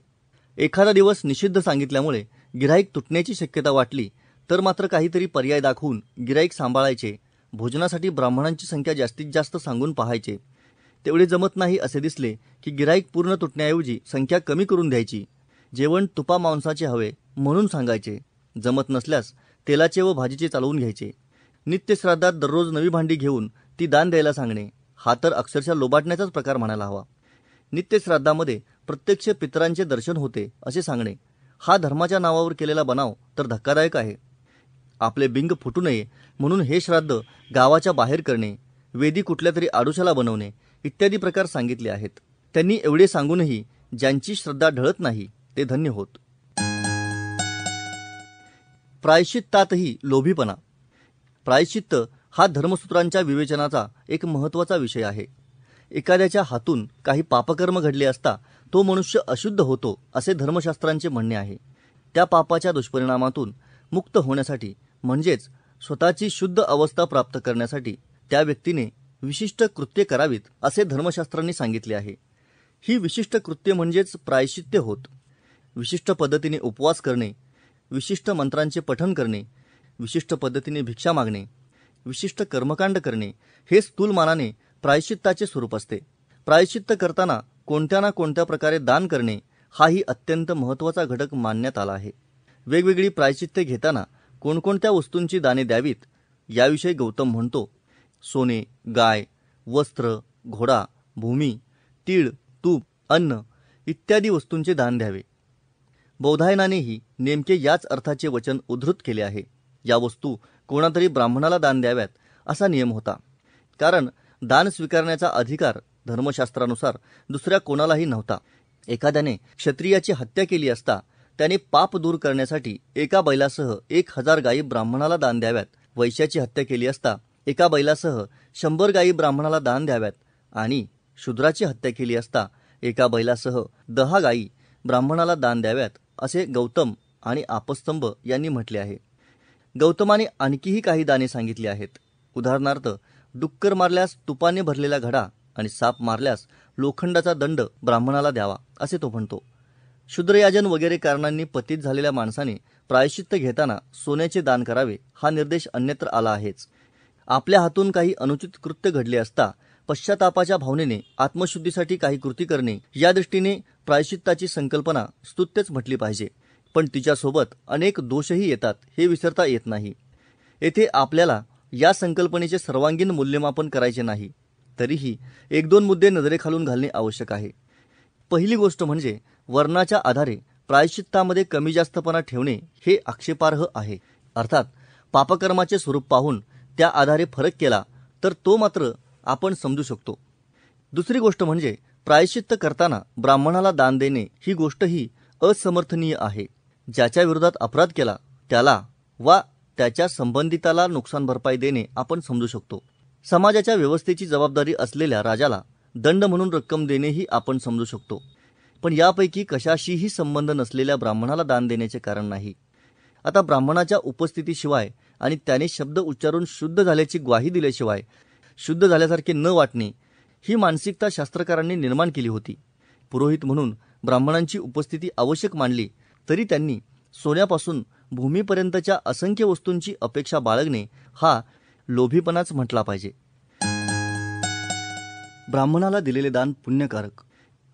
[SPEAKER 1] एखादा दिवस निषिद्ध सांगितल्यामुळे गिऱ्हाईक तुटण्याची शक्यता वाटली तर मात्र काहीतरी पर्याय दाखवून गिऱ्हाईक सांभाळायचे. भोजनासाठी ब्राह्मणांची संख्या जास्तीत जास्त सांगून पाहायचे. तेवढे जमत नाही असे दिसले की गिऱ्हाईक पूर्ण तुटण्याऐवजी संख्या कमी करून द्यायची. जेवण तुपा मांसाचे हवे म्हणून सांगायचे. जमत नसल्यास तेलाचे व भाजीचे चालवून घ्यायचे. नित्यश्राद्धात दररोज नवी भांडी घेऊन ती दान द्यायला सांगणे हा तर अक्षरशः लोबाटण्याचाच प्रकार म्हणायला हवा. नित्यश्राद्धामध्ये प्रत्यक्ष पितरांचे दर्शन होते असे सांगणे हा धर्माच्या नावावर केलेला बनाव तर धक्कादायक आहे. आपले बिंग फुटू नये म्हणून हे श्राद्ध गावाच्या बाहेर करणे, वेदी कुठल्या तरी आडुशाला बनवणे इत्यादी प्रकार सांगितले आहेत. त्यांनी एवढे सांगूनही ज्यांची श्रद्धा ढळत नाही ते धन्य होत. प्रायश्चित्तातही लोभीपणा. प्रायश्चित्त हा धर्मसूत्रांच्या विवेचनाचा एक महत्त्वाचा विषय आहे. एखाद्याच्या हातून काही पापकर्म घडले असता तो मनुष्य अशुद्ध होतो असे धर्मशास्त्रांचे म्हणणे आहे. त्या पापाच्या दुष्परिणामातून मुक्त होण्यासाठी म्हणजेच स्वतःची शुद्ध अवस्था प्राप्त करण्यासाठी त्या व्यक्तीने विशिष्ट कृत्ये करावीत असे धर्मशास्त्रांनी सांगितले आहे. ही विशिष्ट कृत्ये म्हणजेच प्रायश्चित्य होत. विशिष्ट पद्धतीने उपवास करणे, विशिष्ट मंत्रांचे पठण करणे, विशिष्ट पद्धतीने भिक्षा मागणे, विशिष्ट कर्मकांड करणे हे स्थूलमानाने प्रायश्चित्ताचे स्वरूप असते. प्रायश्चित्त करताना कोणत्या ना कोणत्या प्रकारे दान करणे हाही अत्यंत महत्त्वाचा घटक मानण्यात आला आहे. वेगवेगळी प्रायश्चित्ते घेताना कोणकोणत्या वस्तूंची दाने द्यावीत याविषयी गौतम म्हणतो, सोने, गाय, वस्त्र, घोडा, भूमी, तीळ, तूप, अन्न इत्यादी वस्तूंचे दान द्यावे. बौधायनानेही नेमके याच अर्थाचे वचन उद्धृत केले आहे. या वस्तू कोणातरी ब्राह्मणाला दान द्याव्यात असा नियम होता. कारण दान स्वीकारण्याचा अधिकार धर्मशास्त्रानुसार दुसऱ्या कोणालाही नव्हता. एखाद्याने क्षत्रियाची हत्या केली असता त्याने पाप दूर करण्यासाठी एका बैलासह 1000 गायी ब्राह्मणाला दान द्याव्यात. वैश्याची हत्या केली असता एका बैलासह 100 गायी ब्राह्मणाला दान द्याव्यात आणि शूद्राची हत्या केली असता एका बैलासह 10 गायी ब्राह्मणाला दान द्याव्यात असे गौतम आणि आपस्तंभ यांनी म्हटले आहे. गौतमाने आणखीही काही दाने सांगितली आहेत. उदाहरणार्थ, डुक्कर मारल्यास तुपाने भरलेला घडा आणि साप मारल्यास लोखंडाचा दंड ब्राह्मणाला द्यावा असे तो म्हणतो. शूद्रयाजन वगैरे कारणांनी पतित झालेल्या माणसाने प्रायश्चित्त घेताना सोन्याचे दान करावे हा निर्देश अन्यत्र आला आहेच. आपल्या हातून काही अनुचित कृत्य घडले असता पश्चातापाच्या भावनेने आत्मशुद्धीसाठी काही कृती करणे या दृष्टीने प्रायश्चित्ताची संकल्पना स्तुत्यच म्हटली पाहिजे. पण तिच्यासोबत अनेक दोषही येतात हे विसरता येत नाही. येथे आपल्याला या संकल्पनेचे सर्वांगीण मूल्यमापन करायचे नाही. तरीही 1-2 मुद्दे नजरेखालून घालणे आवश्यक आहे. पहिली गोष्ट म्हणजे वर्णाच्या आधारे प्रायश्चित्तामध्ये कमी जास्तपणा ठेवणे हे आक्षेपार्ह आहे. अर्थात पापकर्माचे स्वरूप पाहून त्या आधारे फरक केला तर तो मात्र आपण समजू शकतो. दुसरी गोष्ट म्हणजे प्रायश्चित्त करताना ब्राह्मणाला दान देणे ही गोष्टही असमर्थनीय आहे. ज्याच्या विरोधात अपराध केला त्याला वा त्याच्या संबंधिताला नुकसान भरपाई देणे आपण समजू शकतो. समाजाच्या व्यवस्थेची जबाबदारी असलेल्या राजाला दंड म्हणून रक्कम देणेही आपण समजू शकतो. पण यापैकी कशाशीही संबंध नसलेल्या ब्राह्मणाला दान देण्याचे कारण नाही. आता ब्राह्मणाच्या उपस्थितीशिवाय आणि त्याने शब्द उच्चारून शुद्ध झाल्याची ग्वाही दिल्याशिवाय शुद्ध झाल्यासारखे न वाटणे ही मानसिकता शास्त्रकारांनी निर्माण केली होती. पुरोहित म्हणून ब्राह्मणांची उपस्थिती आवश्यक मानली तरी त्यांनी सोन्यापासून भूमीपर्यंतच्या असंख्य वस्तूंची अपेक्षा बाळगणे हा लोभीपणाच म्हटला पाहिजे. ब्राह्मणाला दिलेले दान पुण्यकारक.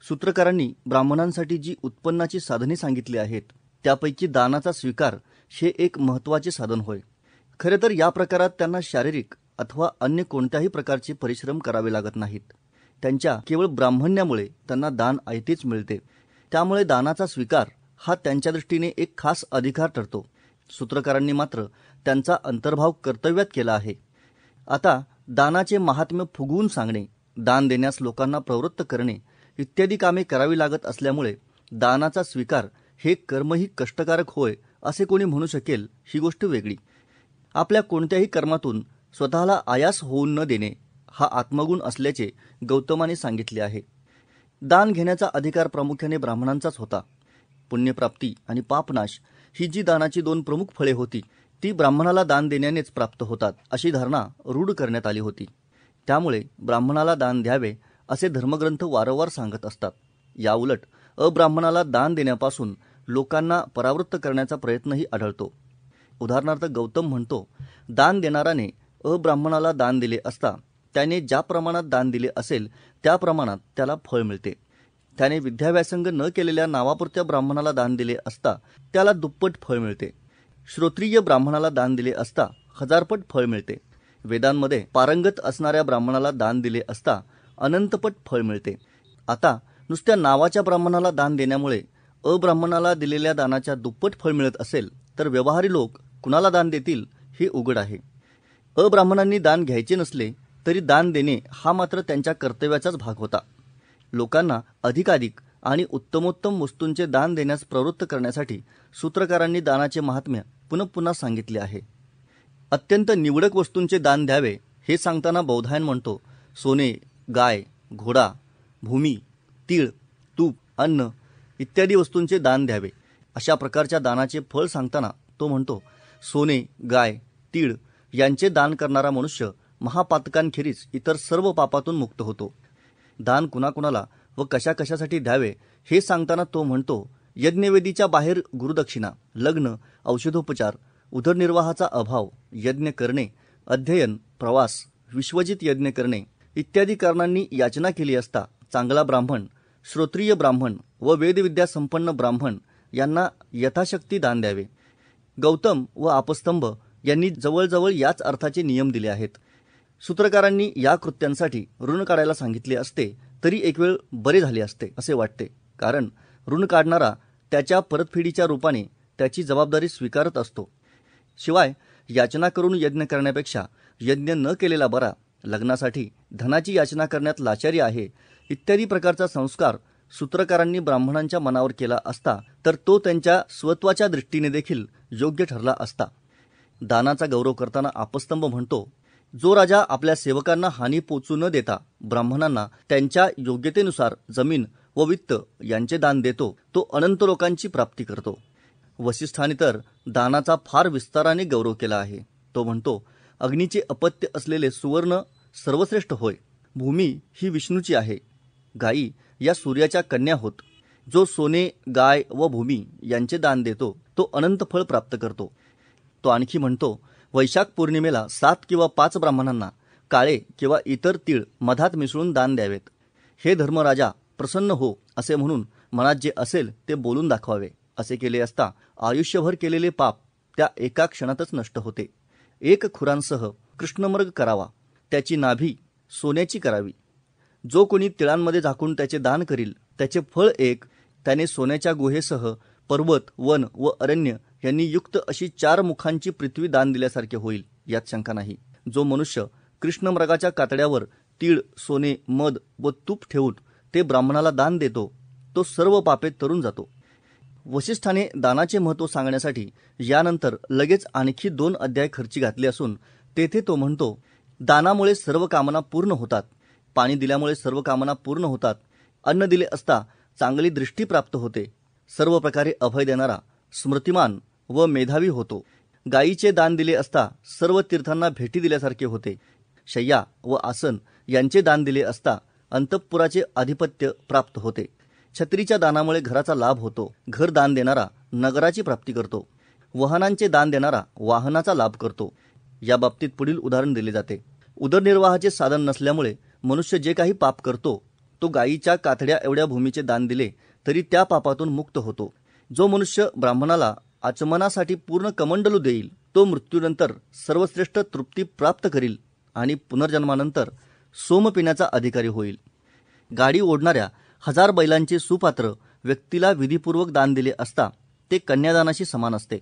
[SPEAKER 1] सूत्रकारांनी ब्राह्मणांसाठी जी उत्पन्नाची साधने सांगितली आहेत त्यापैकी दानाचा स्वीकार हे एक महत्त्वाचे साधन होय. खरे तर या प्रकारात त्यांना शारीरिक अथवा अन्य कोणत्याही प्रकारचे परिश्रम करावे लागत नाहीत. त्यांच्या केवळ ब्राह्मण्यामुळे त्यांना दान ऐतेच मिळते. त्यामुळे दानाचा स्वीकार हा त्यांच्या दृष्टीने एक खास अधिकार ठरतो. सूत्रकारांनी मात्र त्यांचा अंतर्भाव कर्तव्यात केला आहे. आता दानाचे महात्म्य फुगवून सांगणे, दान देण्यास लोकांना प्रवृत्त करणे इत्यादी कामे करावी लागत असल्यामुळे दानाचा स्वीकार हे कर्मही कष्टकारक होय असे कोणी म्हणू शकेल ही गोष्ट वेगळी. आपल्या कोणत्याही कर्मातून स्वतःला आयास होऊन न देणे हा आत्मगुण असल्याचे गौतमाने सांगितले आहे. दान घेण्याचा अधिकार प्रामुख्याने ब्राह्मणांचाच होता. पुण्यप्राप्ती आणि पापनाश ही जी दानाची दोन प्रमुख फळे होती ती ब्राह्मणाला दान देण्यानेच प्राप्त होतात अशी धारणा रूढ करण्यात आली होती. त्यामुळे ब्राह्मणाला दान द्यावे असे धर्मग्रंथ वारंवार सांगत असतात. याउलट अब्राह्मणाला दान देण्यापासून लोकांना परावृत्त करण्याचा प्रयत्नही आढळतो. उदाहरणार्थ गौतम म्हणतो, दान देणाराने अब्राह्मणाला दान दिले असता त्याने ज्या प्रमाणात दान दिले असेल त्या प्रमाणात त्याला फळ मिळते. त्याने विद्याव्यासंग न केलेल्या नावापुरत्या ब्राह्मणाला दान दिले असता त्याला दुप्पट फळ मिळते. श्रोत्रिय ब्राह्मणाला दान दिले असता हजारपट फळ मिळते. वेदांमध्ये पारंगत असणाऱ्या ब्राह्मणाला दान दिले असता अनंतपट फळ मिळते. आता नुसत्या नावाच्या ब्राह्मणाला दान देण्यामुळे अब्राह्मणाला दिलेल्या दानाच्या दुप्पट फळ मिळत असेल तर व्यवहारी लोक कुणाला दान देतील हे उघड आहे. अब्राह्मणांनी दान घ्यायचे नसले तरी दान देणे हा मात्र त्यांच्या कर्तव्याचाच भाग होता. लोकांना अधिकाधिक आणि उत्तमोत्तम वस्तूंचे दान देण्यास प्रवृत्त करण्यासाठी सूत्रकारांनी दानाचे महात्म्य पुन्हा पुन्हा सांगितले आहे. अत्यंत निवडक वस्तूंचे दान द्यावे हे सांगताना बौधायन म्हणतो, सोने, गाय, घोडा, भूमी, तीळ, तूप, अन्न इत्यादी वस्तूंचे दान द्यावे. अशा प्रकारच्या दानाचे फळ सांगताना तो म्हणतो, सोने, गाय, तीळ यांचे दान करणारा मनुष्य महापातकांखेरीज इतर सर्व पापातून मुक्त होतो. दान कुणाकुणाला व कशा कशासाठी द्यावे हे सांगताना तो म्हणतो, यज्ञवेदीच्या बाहेर गुरुदक्षिणा, लग्न, औषधोपचार, उदरनिर्वाहाचा अभाव, यज्ञ करणे, अध्ययन, प्रवास, विश्वजित यज्ञ करणे इत्यादी कारणांनी याचना केली असता चांगला ब्राह्मण, श्रोत्रिय ब्राह्मण व वेदविद्या संपन्न ब्राह्मण यांना यथाशक्ती दान द्यावे. गौतम व आपस्तंभ यांनी जवळजवळ याच अर्थाचे नियम दिले आहेत. सूत्रकारांनी या कृत्यांसाठी ऋण काढायला सांगितले असते तरी एक वेळ बरे झाले असते असे वाटते. कारण ऋण काढणारा त्याच्या परतफेडीच्या रूपाने त्याची जबाबदारी स्वीकारत असतो. शिवाय याचना करून यज्ञ करण्यापेक्षा यज्ञ न केलेला बरा, लग्नासाठी धनाची याचना करण्यात लाचारी आहे इत्यादी प्रकारचा संस्कार सूत्रकारांनी ब्राह्मणांच्या मनावर केला असता तर तो त्यांच्या स्वत्वाच्या दृष्टीने देखील योग्य ठरला असता. दानाचा गौरव करताना आपस्तंभ म्हणतो, जो राजा आपल्या सेवकांना हानी पोचू न देता ब्राह्मणांना त्यांच्या योग्यतेनुसार जमीन व वित्त यांचे दान देतो तो अनंत लोकांची प्राप्ती करतो. वसिष्ठाने तर दानाचा फार विस्ताराने गौरव केला आहे. तो म्हणतो, अग्नीचे अपत्य असलेले सुवर्ण सर्वश्रेष्ठ होय. भूमी ही विष्णूची आहे. गायी या सूर्याच्या कन्या होत. जो सोने, गाय व भूमी यांचे दान देतो तो अनंत फळ प्राप्त करतो. तो आणखी म्हणतो, वैशाख पौर्णिमेला 7 किंवा 5 ब्राह्मणांना काळे किंवा इतर तीळ मधात मिसळून दान द्यावेत. हे धर्मराजा प्रसन्न हो असे म्हणून मनात जे असेल ते बोलून दाखवावे. असे केले असता आयुष्यभर केलेले पाप त्या एका क्षणातच नष्ट होते. एक खुरांसह कृष्णमर्ग करावा, त्याची नाभी सोन्याची करावी. जो कोणी तिळांमध्ये झाकून त्याचे दान करील त्याचे फळ एक, त्याने सोन्याच्या गुहेसह पर्वत, वन व अरण्य यांनी युक्त अशी 4 मुखांची पृथ्वी दान दिल्यासारखे होईल, यात शंका नाही. जो मनुष्य कृष्णमृगाच्या कातड्यावर तीळ, सोने, मध व तूप ठेवून ते ब्राह्मणाला दान देतो तो सर्व पापे तरून जातो. वसिष्ठाने दानाचे महत्त्व सांगण्यासाठी यानंतर लगेच आणखी 2 अध्याय खर्ची घातले असून तेथे तो म्हणतो, दानामुळे सर्व कामना पूर्ण होतात. पाणी दिल्यामुळे सर्व कामना पूर्ण होतात. अन्न दिले असता चांगली दृष्टी प्राप्त होते. सर्व प्रकारे अभय देणारा स्मृतिमान व मेधावी होतो. गायीचे दान दिले असता सर्व तीर्थांना भेटी दिल्यासारखे होते. शय्या व आसन यांचे दान दिले असता अंतःपुराचे आधिपत्य प्राप्त होते. छत्रीच्या दानामुळे घराचा लाभ होतो. घर दान देणारा नगराची प्राप्ती करतो. वाहनांचे दान देणारा वाहनाचा लाभ करतो. या बाबतीत पुढील उदाहरण दिले जाते. उदरनिर्वाहाचे साधन नसल्यामुळे मनुष्य जे काही पाप करतो तो गायीच्या कातड्या एवढ्या भूमीचे दान दिले तरी त्या पापातून मुक्त होतो. जो मनुष्य ब्राह्मणाला आचमनासाठी पूर्ण कमंडलू देईल तो मृत्यूनंतर सर्वश्रेष्ठ तृप्ती प्राप्त करील आणि पुनर्जन्मानंतर सोम पिण्याचा अधिकारी होईल. गाडी ओढणाऱ्या 1000 बैलांचे सुपात्र व्यक्तीला विधीपूर्वक दान दिले असता ते कन्यादानाशी समान असते.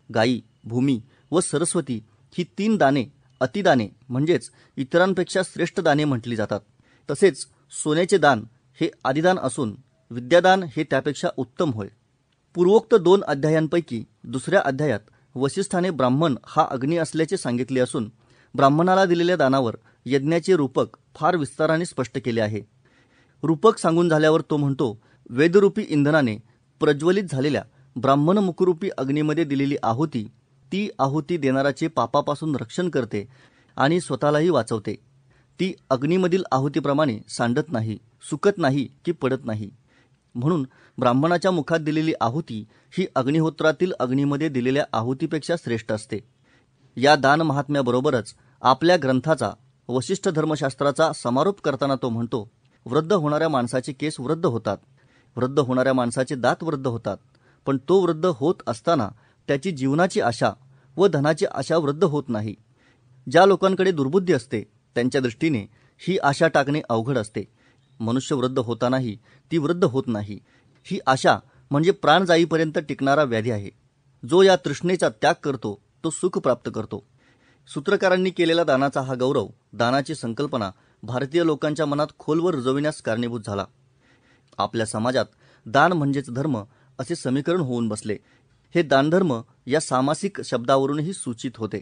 [SPEAKER 1] गायी, भूमी व सरस्वती ही 3 दाने अतिदाने म्हणजेच इतरांपेक्षा श्रेष्ठ दाने म्हटली जातात. तसेच सोन्याचे दान हे आदिदान असून विद्यादान हे त्यापेक्षा उत्तम होय. पूर्वोक्त 2 अध्यायांपैकी दुसऱ्या अध्यायात वसिष्ठाने ब्राह्मण हा अग्नी असल्याचे सांगितले असून ब्राह्मणाला दिलेल्या दानावर यज्ञाचे रूपक फार विस्ताराने स्पष्ट केले आहे. रूपक सांगून झाल्यावर तो म्हणतो, वेदरूपी इंधनाने प्रज्वलित झालेल्या ब्राह्मण मुखरूपी अग्नीमध्ये दिलेली आहुती ती आहुती देणाराचे पापापासून रक्षण करते आणि स्वतःलाही वाचवते. ती अग्नीमधील आहुतीप्रमाणे सांडत नाही, सुकत नाही की पडत नाही. म्हणून ब्राह्मणाच्या मुखात दिलेली आहुती ही अग्निहोत्रातील अग्नीमध्ये दिलेल्या आहुतीपेक्षा श्रेष्ठ असते. या दान महात्म्याबरोबरच आपल्या ग्रंथाचा वसिष्ठ धर्मशास्त्राचा समारोप करताना तो म्हणतो, वृद्ध होणाऱ्या माणसाचे केस वृद्ध होतात, वृद्ध होणाऱ्या माणसाचे दात वृद्ध होतात, पण तो वृद्ध होत असताना त्याची जीवनाची आशा व धनाची आशा वृद्ध होत नाही. ज्या लोकांकडे दुर्बुद्धी असते त्यांच्या दृष्टीने ही आशा टाकणे अवघड असते. मनुष्य वृद्ध होतानाही ती वृद्ध होत नाही. ही आशा म्हणजे प्राण जाईपर्यंत टिकणारा व्याधी आहे. जो या तृष्णेचा त्याग करतो तो सुख प्राप्त करतो. सूत्रकारांनी केलेला दानाचा हा गौरव, दानाची संकल्पना भारतीय लोकांच्या मनात खोलवर रुजविण्यास कारणीभूत झाला. आपल्या समाजात दान म्हणजेच धर्म असे समीकरण होऊन बसले. हे दानधर्म या सामासिक शब्दावरूनही सूचित होते.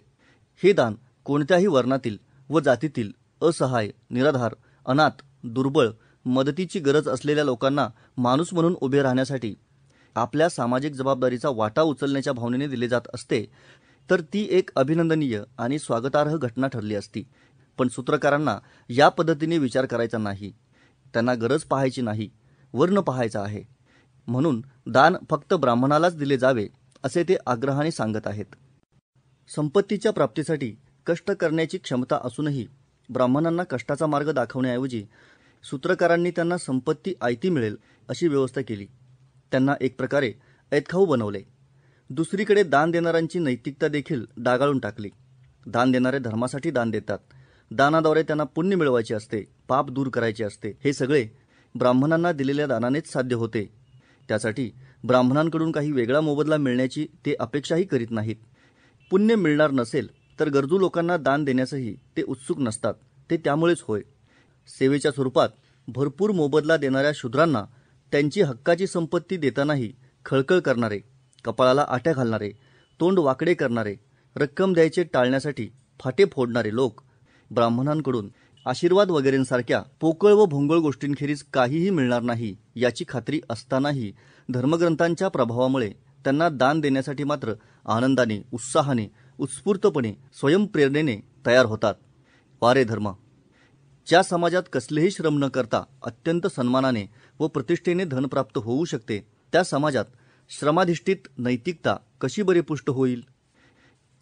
[SPEAKER 1] हे दान कोणत्याही वर्णातील व जातीतील असहाय, निराधार, अनाथ, दुर्बळ, मदतीची गरज असलेल्या लोकांना माणूस म्हणून उभे राहण्यासाठी आपल्या सामाजिक जबाबदारीचा वाटा उचलण्याच्या भावनेने दिले जात असते, तर ती एक अभिनंदनीय आणि स्वागतार्ह घटना ठरली असती. पण सूत्रकारांना या पद्धतीने विचार करायचा नाही. त्यांना गरज पाहायची नाही, वर्ण पाहायचा आहे. म्हणून दान फक्त ब्राह्मणालाच दिले जावे असे ते आग्रहाने सांगत आहेत. संपत्तीच्या प्राप्तीसाठी कष्ट करण्याची क्षमता असूनही ब्राह्मणांना कष्टाचा मार्ग दाखवण्याऐवजी सूत्रकारांनी त्यांना संपत्ती आयती मिळेल अशी व्यवस्था केली. त्यांना एक प्रकारे ऐतखाऊ बनवले. दुसरीकडे दान देणाऱ्यांची नैतिकता देखील डागाळून टाकली. दान देणारे धर्मासाठी दान देतात. दानाद्वारे त्यांना पुण्य मिळवायचे असते, पाप दूर करायचे असते. हे सगळे ब्राह्मणांना दिलेल्या दानानेच साध्य होते. त्यासाठी ब्राह्मणांकडून काही वेगळा मोबदला मिळण्याची ते अपेक्षाही करीत नाहीत. पुण्य मिळणार नसेल तर गरजू लोकांना दान देण्यासही ते उत्सुक नसतात. ते त्यामुळेच होय. सेवेच्या स्वरूपात भरपूर मोबदला देणाऱ्या शूद्रांना त्यांची हक्काची संपत्ती देतानाही खळखळ करणारे, कपाळाला आट्या घालणारे, तोंड वाकडे करणारे, रक्कम द्यायचे टाळण्यासाठी फाटे फोडणारे लोक ब्राह्मणांकडून आशीर्वाद वगैरेंसारख्या पोकळ व भोंगळ गोष्टींखेरीज काहीही मिळणार नाही याची खात्री असतानाही धर्मग्रंथांच्या प्रभावामुळे त्यांना दान देण्यासाठी मात्र आनंदाने, उत्साहाने, उत्स्फूर्तपणे, स्वयंप्रेरणेने तयार होतात. वारे धर्म! ज्या समाजात कसलेही श्रम न करता अत्यंत सन्मानाने व प्रतिष्ठेने धन प्राप्त होऊ शकते, त्या समाजात श्रमाधिष्ठित नैतिकता कशी बरे पुष्ट होईल?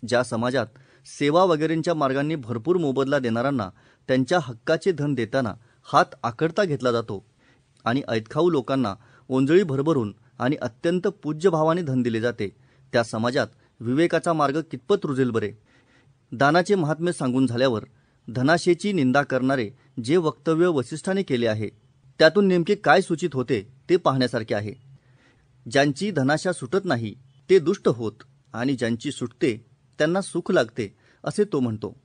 [SPEAKER 1] ज्या समाजात सेवा वगैरेंच्या मार्गांनी भरपूर मोबदला देणाऱ्यांना त्यांच्या हक्काचे धन देताना हात आकडता घेतला जातो आणि ऐतखाऊ लोकांना ओंजळी भरभरून आणि अत्यंत पूज्य भावाने धन दिले जाते, त्या समाजात विवेकाचा मार्ग कितपत रुजेल बरे? दानाचे महात्म्य सांगून झाल्यावर धनाशेची निंदा करणारे जे वक्तव्य वसिष्ठाने केले आहे त्यातून नेमके काय सूचित होते ते पाहण्यासारखे आहे. ज्यांची धनाशा सुटत नाही ते दुष्ट होत आणि ज्यांची सुटते त्यांना सुख लागते असे तो म्हणतो.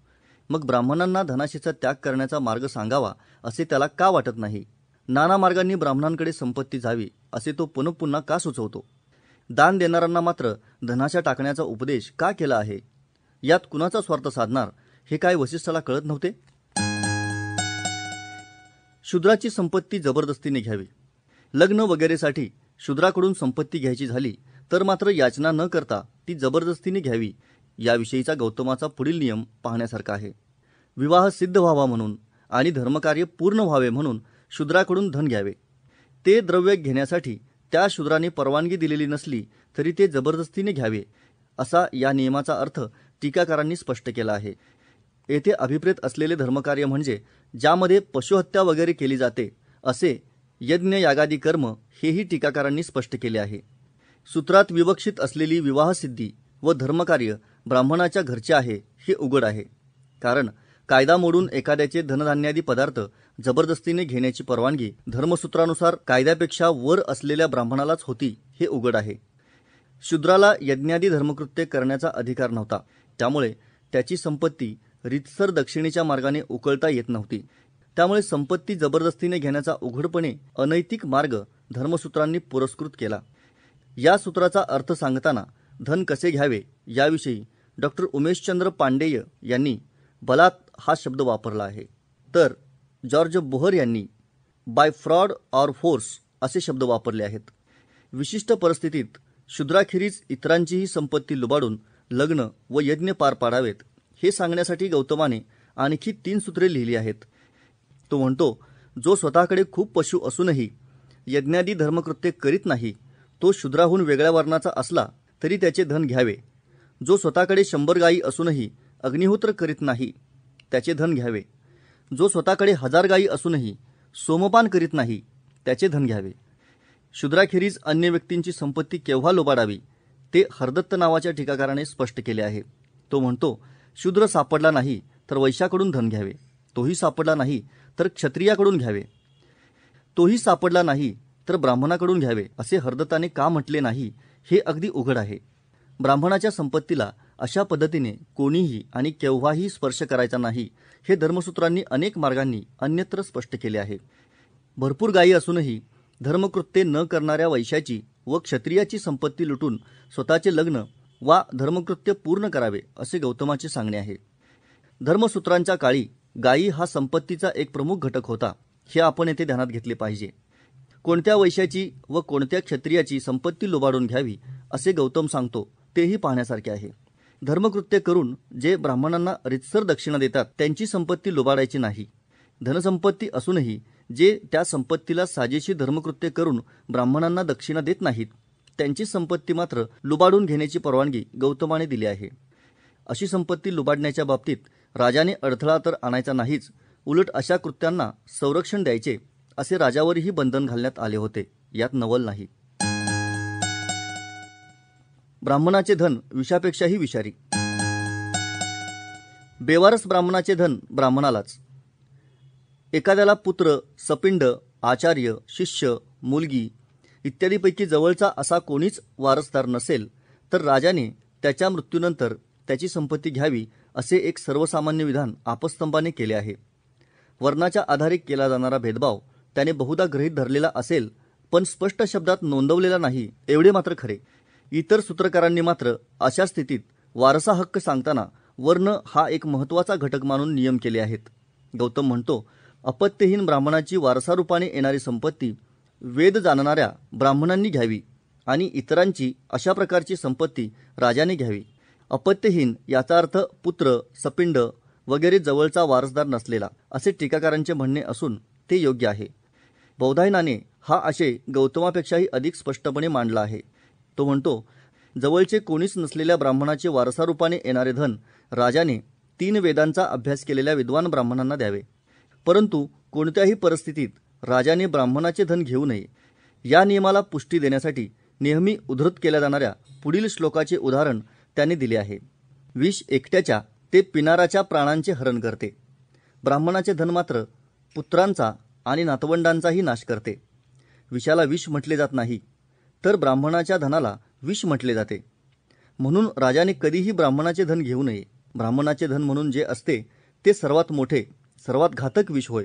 [SPEAKER 1] मग ब्राह्मणांना धनाशेचा त्याग करण्याचा मार्ग सांगावा असे त्याला का वाटत नाही? नाना मार्गांनी ब्राह्मणांकडे संपत्ती जावी असे तो पुन्हा का सुचवतो? दान देणाऱ्यांना मात्र धनाशा टाकण्याचा उपदेश का केला आहे? यात कुणाचा स्वार्थ साधणार हे काय वसिष्ठाला कळत नव्हते? शूद्राची संपत्ती जबरदस्तीने घ्यावी. लग्न वगैरेसाठी शूद्राकडून संपत्ती घ्यायची झाली तर मात्र याचना न करता ती जबरदस्तीने घ्यावी याविषयीचा गौतमाचा पुढील नियम पाहण्यासारखा आहे. विवाह सिद्ध व्हावा म्हणून आणि धर्मकार्य पूर्ण व्हावे म्हणून शूद्राकडून धन घ्यावे. ते द्रव्य घेण्यासाठी त्या शूद्राने परवानगी दिलेली नसली तरी ते जबरदस्तीने घ्यावे असा या नियमाचा अर्थ टीकाकारांनी स्पष्ट केला आहे. येथे अभिप्रेत असलेले धर्मकार्य म्हणजे ज्यामध्ये पशुहत्या वगैरे केली जाते असे यज्ञ यागादी कर्म हेही टीकाकारांनी स्पष्ट केले आहे. सूत्रात विवक्षित असलेली विवाहसिद्धी व धर्मकार्य ब्राह्मणाच्या घरचे आहे हे उघड आहे. कारण कायदा मोडून एखाद्याचे धनधान्यादी पदार्थ जबरदस्तीने घेण्याची परवानगी धर्मसूत्रानुसार कायद्यापेक्षा वर असलेल्या ब्राह्मणालाच होती हे उघड आहे. शूद्राला यज्ञादी धर्मकृत्य करण्याचा अधिकार नव्हता. त्यामुळे त्याची संपत्ती रीतसर दक्षिणेच्या मार्गाने उकळता येत नव्हती. त्यामुळे संपत्ती जबरदस्तीने घेण्याचा उघडपणे अनैतिक मार्ग धर्मसूत्रांनी पुरस्कृत केला. या सूत्राचा अर्थ सांगताना धन कसे घ्यावे याविषयी डॉक्टर उमेशचंद्र पांडेय यांनी बलात् हा शब्द वापरला आहे, तर जॉर्ज बोहर यांनी बाय फ्रॉड ऑर फोर्स असे शब्द वापरले आहेत. विशिष्ट परिस्थितीत शूद्राखेरीज इतरांचीही संपत्ती लुबाडून लग्न व यज्ञ पार पाडावेत हे सांगण्यासाठी गौतमाने आणखी 3 सूत्रे लिहिली आहेत. तो म्हणतो, जो स्वतःकडे खूप पशु असूनही यज्ञादी धर्मकृत्य करीत नाही तो शूद्राहून वेगळ्या वर्णाचा असला तरी त्याचे धन घ्यावे. जो स्वतःकडे 100 गायी असूनही अग्निहोत्र करीत नाही त्याचे धन घ्यावे. जो स्वतःकडे 1000 गायी असूनही सोमपान करीत नाही त्याचे धन घ्यावे. शूद्राखेरीज अन्य व्यक्तींची संपत्ती केव्हा लुबाडावी ते हरदत्त नावाच्या टीकाकाराने स्पष्ट केले आहे. तो म्हणतो, शूद्र सापडला नाही तर वैश्याकडून धन घ्यावे, तोही सापडला नाही तर क्षत्रियाकडून घ्यावे, तोही सापडला नाही तर ब्राह्मणाकडून घ्यावे असे हरदत्ताने का म्हटले नाही हे अगदी उघड आहे. ब्राह्मणाच्या संपत्तीला अशा पद्धतीने कोणीही आणि केव्हाही स्पर्श करायचा नाही हे धर्मसूत्रांनी अनेक मार्गांनी अन्यत्र स्पष्ट केले आहे. भरपूर गायी असूनही धर्मकृत्ये न करणाऱ्या वैश्याची व क्षत्रियाची संपत्ती लुटून स्वतःचे लग्न वा धर्मकृत्य पूर्ण करावे असे गौतमाचे सांगणे आहे. धर्मसूत्रांच्या काळी गायी हा संपत्तीचा एक प्रमुख घटक होता हे आपण येथे ध्यानात घेतले पाहिजे. कोणत्या वैश्याची व कोणत्या क्षत्रियाची संपत्ती लुबाडून घ्यावी असे गौतम सांगतो तेही पाहण्यासारखे आहे. धर्मकृत्य करून जे ब्राह्मणांना रीतसर दक्षिणा देतात त्यांची संपत्ती लुबाडायची नाही. धनसंपत्ती असूनही जे त्या संपत्तीला साजेशी धर्मकृत्य करून ब्राह्मणांना दक्षिणा देत नाहीत त्यांची संपत्ती मात्र लुबाडून घेण्याची परवानगी गौतमाने दिली आहे. अशी संपत्ती लुबाडण्याच्या बाबतीत राजाने अडथळा तर आणायचा नाहीच, उलट अशा कृत्यांना संरक्षण द्यायचे असे राजावरही बंधन घालण्यात आले होते. यात नवल नाही. ब्राह्मणाचे धन विषापेक्षाही विषारी. बेवारस ब्राह्मणाचे धन ब्राह्मणालाच. एखाद्याला पुत्र, सपिंड, आचार्य, शिष्य, मुलगी इत्यादीपैकी जवळचा असा कोणीच वारसदार नसेल तर राजाने त्याच्या मृत्यूनंतर त्याची संपत्ती घ्यावी असे एक सर्वसामान्य विधान आपस्तंभाने केले आहे. वर्णाच्या आधारे केला जाणारा भेदभाव त्याने बहुधा गृहीत धरलेला असेल पण स्पष्ट शब्दात नोंदवलेला नाही एवढे मात्र खरे. इतर सूत्रकारांनी मात्र अशा स्थितीत वारसा हक्क सांगताना वर्ण हा एक महत्त्वाचा घटक मानून नियम केले आहेत. गौतम म्हणतो, अपत्यहीन ब्राह्मणाची वारसारूपाने येणारी संपत्ती वेद जाणणाऱ्या ब्राह्मणांनी घ्यावी आणि इतरांची अशा प्रकारची संपत्ती राजाने घ्यावी. अपत्यहीन याचा अर्थ पुत्र, सपिंड वगैरे जवळचा वारसदार नसलेला असे टीकाकारांचे म्हणणे असून ते योग्य आहे. बौधायनाने हा आशय गौतमापेक्षाही अधिक स्पष्टपणे मांडला आहे. तो म्हणतो, जवळचे कोणीच नसलेल्या ब्राह्मणाचे वारसारूपाने येणारे धन राजाने 3 वेदांचा अभ्यास केलेल्या विद्वान ब्राह्मणांना द्यावे. परंतु कोणत्याही परिस्थितीत राजाने ब्राह्मणाचे धन घेऊ नये. या नियमाला पुष्टी देण्यासाठी नेहमी उद्धृत केल्या जाणाऱ्या पुढील श्लोकाचे उदाहरण त्याने दिले आहे. विष एकट्याच्या ते पिनाराच्या प्राणांचे हरण करते. ब्राह्मणाचे धन मात्र पुत्रांचा आणि नातवंडांचाही नाश करते. विषाला विष म्हटले जात नाही तर ब्राह्मणाच्या धनाला विष म्हटले जाते. म्हणून राजाने कधीही ब्राह्मणाचे धन घेऊ नये. ब्राह्मणाचे धन म्हणून जे असते ते सर्वात मोठे, सर्वात घातक विष होय.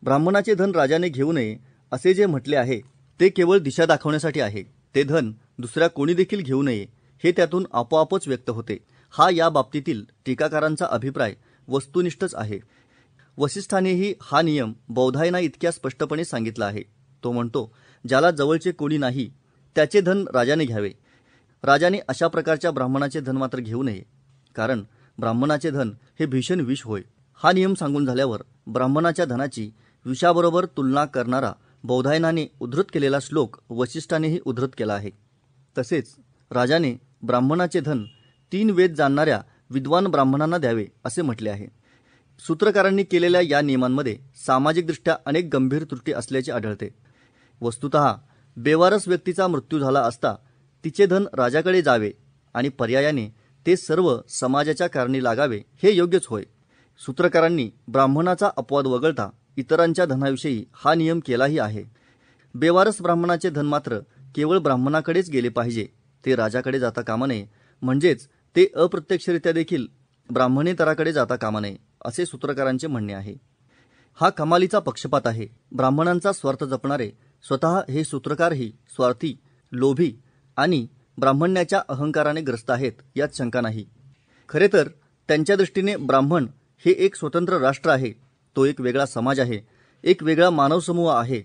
[SPEAKER 1] ब्राह्मणाचे धन राजाने घेऊ नये असे जे म्हटले आहे ते केवळ दिशा दाखवण्यासाठी आहे. ते धन दुसऱ्या कोणी देखील घेऊ नये हे त्यातून आपोआपच व्यक्त होते. हा या बाबतीतील टीकाकारांचा अभिप्राय वस्तुनिष्ठच आहे. वसिष्ठानेही हा नियम बौधायना इतक्या स्पष्टपणे सांगितला आहे. तो म्हणतो, ज्याला जवळचे कोणी नाही त्याचे धन राजाने घ्यावे. राजाने अशा प्रकारच्या ब्राह्मणाचे धन मात्र घेऊ नये, कारण ब्राह्मणाचे धन हे भीषण विष होय. हा नियम सांगून झाल्यावर ब्राह्मणाच्या धनाची विषाबरोबर तुलना करणारा बौधायनाने उद्धृत केलेला श्लोक वसिष्ठानेही उद्धृत केला आहे. तसेच राजाने ब्राह्मणाचे धन 3 वेद जाणणाऱ्या विद्वान ब्राह्मणांना द्यावे असे म्हटले आहे. सूत्रकारांनी केलेल्या या नियमांमध्ये सामाजिकदृष्ट्या अनेक गंभीर त्रुटी असल्याचे आढळते. वस्तुतः बेवारस व्यक्तीचा मृत्यू झाला असता तिचे धन राजाकडे जावे आणि पर्यायाने ते सर्व समाजाच्या कारणी लागावे हे योग्यच होय. सूत्रकारांनी ब्राह्मणाचा अपवाद वगळता इतरांच्या धनाविषयी हा नियम केलाही आहे. बेवारस ब्राह्मणाचे धन मात्र केवळ ब्राह्मणाकडेच गेले पाहिजे, ते राजाकडे जाता कामा नये, म्हणजेच ते अप्रत्यक्षरित्या देखील ब्राह्मणेतराकडे जाता कामा नये, असे सूत्रकारांचे म्हणणे आहे. हा कमालीचा पक्षपात आहे. ब्राह्मणांचा स्वार्थ जपणारे स्वतः हे सूत्रकारही स्वार्थी, लोभी आणि ब्राह्मण्याच्या अहंकाराने ग्रस्त आहेत, यात शंका नाही. खरे तर त्यांच्या दृष्टीने ब्राह्मण हे एक स्वतंत्र राष्ट्र आहे, तो एक वेगळा समाज आहे, एक वेगळा मानवसमूह आहे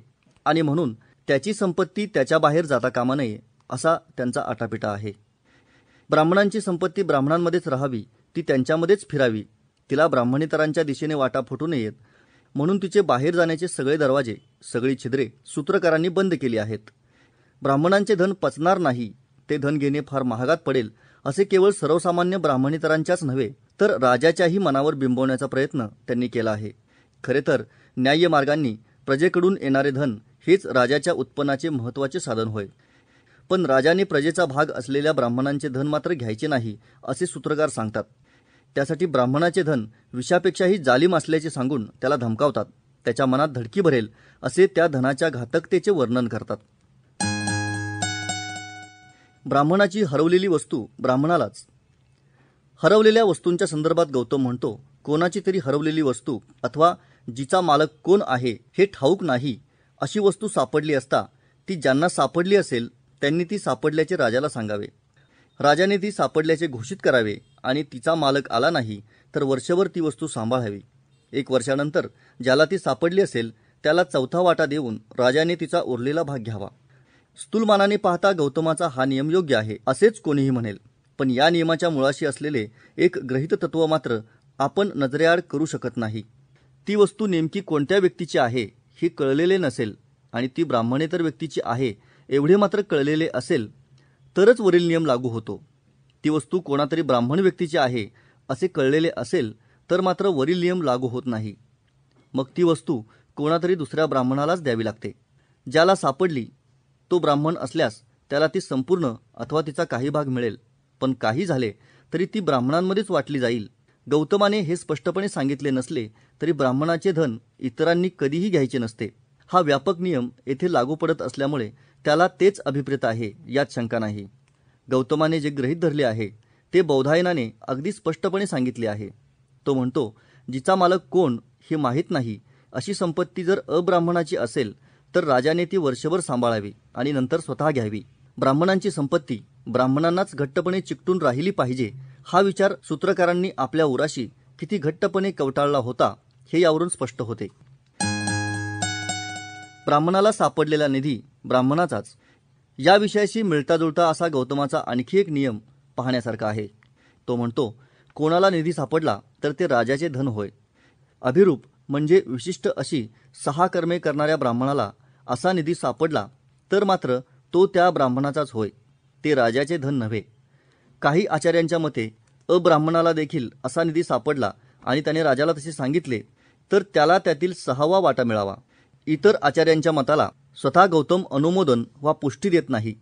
[SPEAKER 1] आणि म्हणून त्याची संपत्ती त्याच्या बाहेर जाता कामा नये, असा त्यांचा आटापिटा आहे. ब्राह्मणांची संपत्ती ब्राह्मणांमध्येच राहावी, ती त्यांच्यामध्येच फिरावी, तिला ब्राह्मणेतरांच्या दिशेने वाटा फुटू नयेत, म्हणून तिचे बाहेर जाण्याचे सगळे दरवाजे, सगळी छिद्रे सूत्रकारांनी बंद केली आहेत. ब्राह्मणांचे धन पचणार नाही, ते धन घेणे फार महागात पडेल, असे केवळ सर्वसामान्य ब्राह्मणेतरांच्याच नव्हे तर राजाच्याही मनावर बिंबवण्याचा प्रयत्न त्यांनी केला आहे. खरे तर न्याय्य मार्गांनी प्रजेकडून येणारे धन हेच राजाच्या उत्पन्नाचे महत्त्वाचे साधन होय. पण राजाने प्रजेचा भाग असलेल्या ब्राह्मणांचे धन मात्र घ्यायचे नाही, असे सूत्रकार सांगतात. त्यासाठी ब्राह्मणाचे धन विषापेक्षाही जालिम असल्याचे सांगून त्याला धमकावतात. त्याच्या मनात धडकी भरेल असे त्या धनाच्या घातकतेचे वर्णन करतात. ब्राह्मणाची हरवलेली वस्तू ब्राह्मणालाच. हरवलेल्या वस्तूंच्या संदर्भात गौतम म्हणतो, कोणाची तरी हरवलेली वस्तू अथवा जिचा मालक कोण आहे हे ठाऊक नाही अशी वस्तू सापडली असता ती ज्यांना सापडली असेल त्यांनी ती सापडल्याचे राजाला सांगावे. राजाने ती सापडल्याचे घोषित करावे आणि तिचा मालक आला नाही तर वर्षभर ती वस्तू सांभाळावी. 1 वर्षानंतर ज्याला ती सापडली असेल त्याला 4था वाटा देऊन राजाने तिचा उरलेला भाग घ्यावा. स्थूलमानाने पाहता गौतमाचा हा नियम योग्य आहे असेच कोणीही म्हणेल, पण या नियमाच्या मुळाशी असलेले एक गृहीत तत्व मात्र आपण नजरेआड करू शकत नाही. ती वस्तू नेमकी कोणत्या व्यक्तीची आहे हे कळलेले नसेल आणि ती ब्राह्मणेतर व्यक्तीची आहे एवढे मात्र कळलेले असेल तरच वरील नियम लागू होतो. ती वस्तू कोणातरी ब्राह्मण व्यक्तीची आहे असे कळलेले असेल तर मात्र वरील नियम लागू होत नाही. मग ती वस्तू कोणातरी दुसऱ्या ब्राह्मणालाच द्यावी लागते. ज्याला सापडली तो ब्राह्मण असल्यास त्याला ती संपूर्ण अथवा तिचा काही भाग मिळेल, पण काही झाले तरी ती ब्राह्मणांमध्येच वाटली जाईल. गौतमाने हे स्पष्टपणे सांगितले नसले तरी ब्राह्मणाचे धन इतरांनी कधीही घ्यायचे नसते. हा व्यापक नियम येथे लागू पडत असल्यामुळे त्याला तेच अभिप्रेत आहे, यात शंका नाही. गौतमाने जे गृहीत धरले आहे ते बौधायनाने अगदी स्पष्टपणे सांगितले आहे. तो म्हणतो, जिचा मालक कोण हे माहीत नाही अशी संपत्ती जर अब्राह्मणाची असेल तर राजाने ती वर्षभर सांभाळावी आणि नंतर स्वतः घ्यावी. ब्राह्मणांची संपत्ती ब्राह्मणांनाच घट्टपणे चिकटून राहिली पाहिजे हा विचार सूत्रकारांनी आपल्या उराशी किती घट्टपणे कवटाळला होता हे यावरून स्पष्ट होते. ब्राह्मणाला सापडलेला निधी ब्राह्मणाचाच या विषयाशी मिळताजुळता असा गौतमाचा आणखी एक नियम पाहण्यासारखा आहे. तो म्हणतो, कोणाला निधी सापडला तर ते राजाचे धन होय. अभिरूप म्हणजे विशिष्ट अशी 6 कर्मे करणाऱ्या ब्राह्मणाला असा निधी सापडला तर मात्र तो त्या ब्राह्मणाचाच होय, ते राजाचे धन नव्हे. काही आचार्यांच्या मते अब्राह्मणाला देखील असा निधी सापडला आणि त्याने राजाला तसे सांगितले तर त्याला त्यातील 6वा वाटा मिळावा. इतर आचार्यांच्या मताला स्वतः गौतम अनुमोदन वा पुष्टी देत नाही,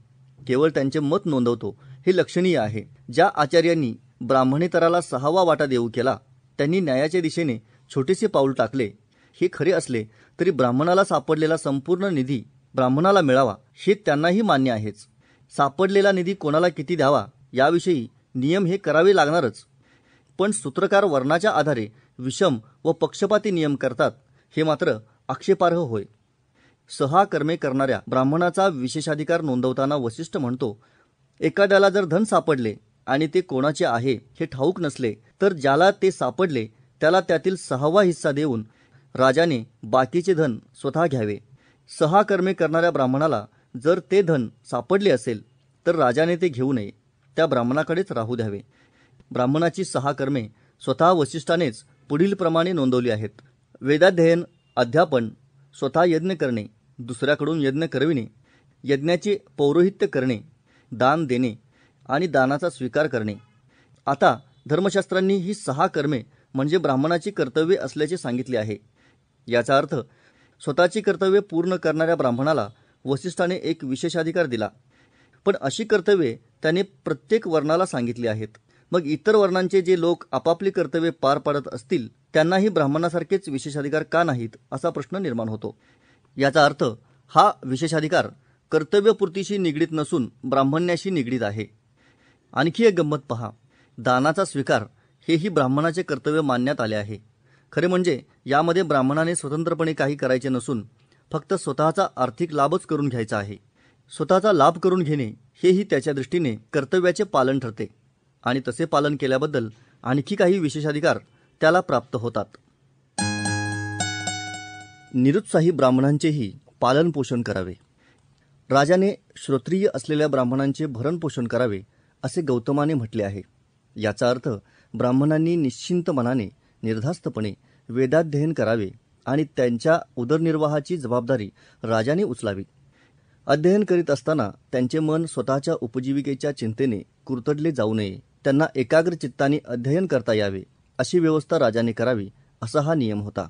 [SPEAKER 1] केवळ त्यांचे मत नोंदवतो, हे लक्षणीय आहे. ज्या आचार्यांनी ब्राह्मणेतराला 6वा वाटा देऊ केला त्यांनी न्यायाच्या दिशेने छोटेसे पाऊल टाकले. हे खरे असले तरी ब्राह्मणाला सापडलेला संपूर्ण निधी ब्राह्मणाला मिळावा हे त्यांनाही मान्य आहेच. सापडलेला निधी कोणाला किती द्यावा याविषयी नियम हे करावे लागणारच. पण सूत्रकार वर्णाच्या आधारे विषम व पक्षपाती नियम करतात हे मात्र आक्षेपार्ह होय. 6 कर्मे करणाऱ्या ब्राह्मणाचा विशेषाधिकार नोंदवताना वसिष्ठ म्हणतो, एखाद्याला जर धन सापडले आणि ते कोणाचे आहे हे ठाऊक नसले तर ज्याला ते सापडले त्याला त्यातील 6वा हिस्सा देऊन राजाने बाकीचे धन स्वतः घ्यावे. 6 कर्मे करणाऱ्या ब्राह्मणाला जर ते धन सापडले असेल तर राजाने ते घेऊ नये, त्या ब्राह्मणाकडेच राहू द्यावे. ब्राह्मणाची 6 कर्मे स्वतः वसिष्ठानेच पुढील प्रमाणे नोंदवली आहेत. वेदाध्ययन, अध्यापन, स्वतः यज्ञ करणे, दुसऱ्याकडून यज्ञ करविणे, यज्ञाचे पौरोहित्य करणे, दान देणे आणि दानाचा स्वीकार करणे. आता धर्मशास्त्रांनी ही 6 कर्मे म्हणजे ब्राह्मणाची कर्तव्ये असल्याचे सांगितले आहे. याचा अर्थ स्वतःची कर्तव्ये पूर्ण करणाऱ्या ब्राह्मणाला वसिष्ठाने एक विशेषाधिकार दिला. पण अशी कर्तव्ये त्याने प्रत्येक वर्णाला सांगितली आहेत. मग इतर वर्णांचे जे लोक आपापली कर्तव्ये पार पाडत असतील त्यांनाही ब्राह्मणासारखेच विशेषाधिकार का नाहीत असा प्रश्न निर्माण होतो. याचा अर्थ हा विशेषाधिकार कर्तव्यपूर्तीशी निगडीत नसून ब्राह्मण्याशी निगडीत आहे. आणखी एक गंमत पहा. दानाचा स्वीकार हेही ब्राह्मणाचे कर्तव्य मानण्यात आले आहे. खरे म्हणजे यामध्ये ब्राह्मणाने स्वतंत्रपणे काही करायचे नसून फक्त स्वतःचा आर्थिक लाभच करून घ्यायचा आहे. स्वतःचा लाभ करून घेणे हेही त्याच्या दृष्टीने कर्तव्याचे पालन ठरते आणि तसे पालन केल्याबद्दल आणखी काही विशेषाधिकार त्याला प्राप्त होतात. निरुत्साही ब्राह्मणांचेही पालन पोषण करावे. राजाने श्रोत्रिय असलेल्या ब्राह्मणांचे भरण पोषण करावे असे गौतमाने म्हटले आहे. याचा अर्थ ब्राह्मणांनी निश्चिंत मनाने निर्धास्तपणे वेदाध्ययन करावे आणि त्यांच्या उदरनिर्वाहाची जबाबदारी राजाने उचलावी. अध्ययन करीत असताना त्यांचे मन स्वतःच्या उपजीविकेच्या चिंतेने कुरतडले जाऊ नये. त्यांना एकाग्र चित्ताने अध्ययन करता यावे अशी व्यवस्था राजाने करावी असा हा नियम होता.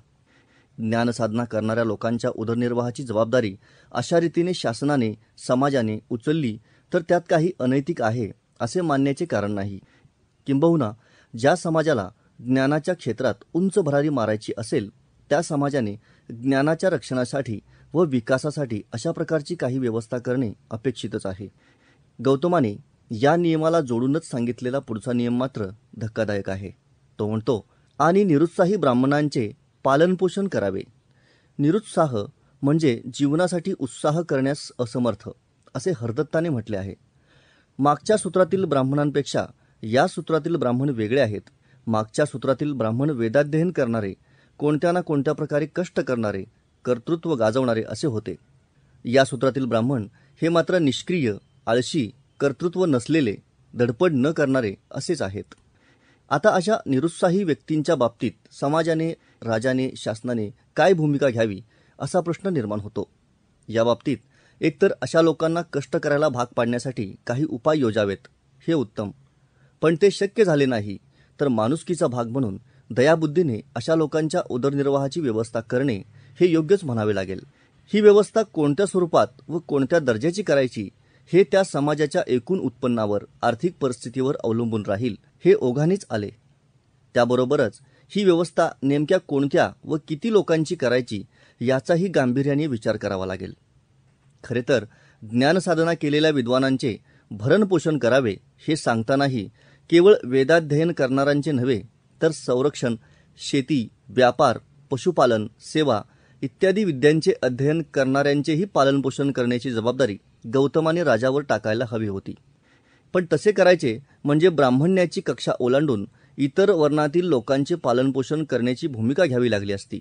[SPEAKER 1] ज्ञानसाधना करणाऱ्या लोकांच्या उदरनिर्वाहाची जबाबदारी अशा रीतीने शासनाने समाजाने उचलली तर त्यात काही अनैतिक आहे असे मानण्याचे कारण नाही. किंबहुना ज्या समाजाला ज्ञानाच्या क्षेत्रात उंच भरारी मारायची असेल त्या समाजाने ज्ञानाच्या रक्षणासाठी व विकासासाठी अशा प्रकारची काही व्यवस्था करणे अपेक्षितच आहे. गौतमाने या नियमाला जोडूनच सांगितलेला पुढचा नियम मात्र धक्कादायक आहे. तो म्हणतो, आणि निरुत्साही ब्राह्मणांचे पालनपोषण करावे. निरुत्साह म्हणजे जीवनासाठी उत्साह करण्यास असमर्थ असे हरदत्ताने म्हटले आहे. मागच्या सूत्रातील ब्राह्मणांपेक्षा या सूत्रातील ब्राह्मण वेगळे आहेत. मागच्या सूत्रातील ब्राह्मण वेदाध्ययन करणारे, कोणत्या ना कोणत्या प्रकारे कष्ट करणारे, कर्तृत्व गाजवणारे असे होते. या सूत्रातील ब्राह्मण हे मात्र निष्क्रिय, आळशी, कर्तृत्व नसलेले, धडपड न करणारे असेच आहेत. आता अशा निरुत्साही व्यक्तींच्या बाबतीत समाजाने, राजाने, शासनाने काय भूमिका घ्यावी असा प्रश्न निर्माण होतो. या बाबतीत एकतर अशा लोकांना कष्ट करायला भाग पाडण्यासाठी काही उपाय योजावेत, हे उत्तम. पण ते शक्य झाले नाही तर माणुसकीचा भाग म्हणून दयाबुद्धीने अशा लोकांच्या उदरनिर्वाहाची व्यवस्था करणे हे योग्यच म्हणावे लागेल. ही व्यवस्था कोणत्या स्वरूपात व कोणत्या दर्जाची करायची हे त्या समाजाच्या एकूण उत्पन्नावर, आर्थिक परिस्थितीवर अवलंबून राहील हे ओघानेच आले. त्याबरोबरच ही व्यवस्था नेमक्या कोणत्या व किती लोकांची करायची याचाही गांभीर्याने विचार करावा लागेल. खरे तर ज्ञानसाधना केलेल्या विद्वानांचे भरणपोषण करावे हे सांगतानाही केवळ वेदाध्ययन करणाऱ्यांचे नव्हे तर संरक्षण, शेती, व्यापार, पशुपालन, सेवा इत्यादी विद्यांचे अध्ययन करणाऱ्यांचेही पालनपोषण करण्याची जबाबदारी गौतमाने राजावर टाकायला हवी होती. पण तसे करायचे म्हणजे ब्राह्मण्याची कक्षा ओलांडून इतर वर्णातील लोकांचे पालनपोषण करण्याची भूमिका घ्यावी लागली असती.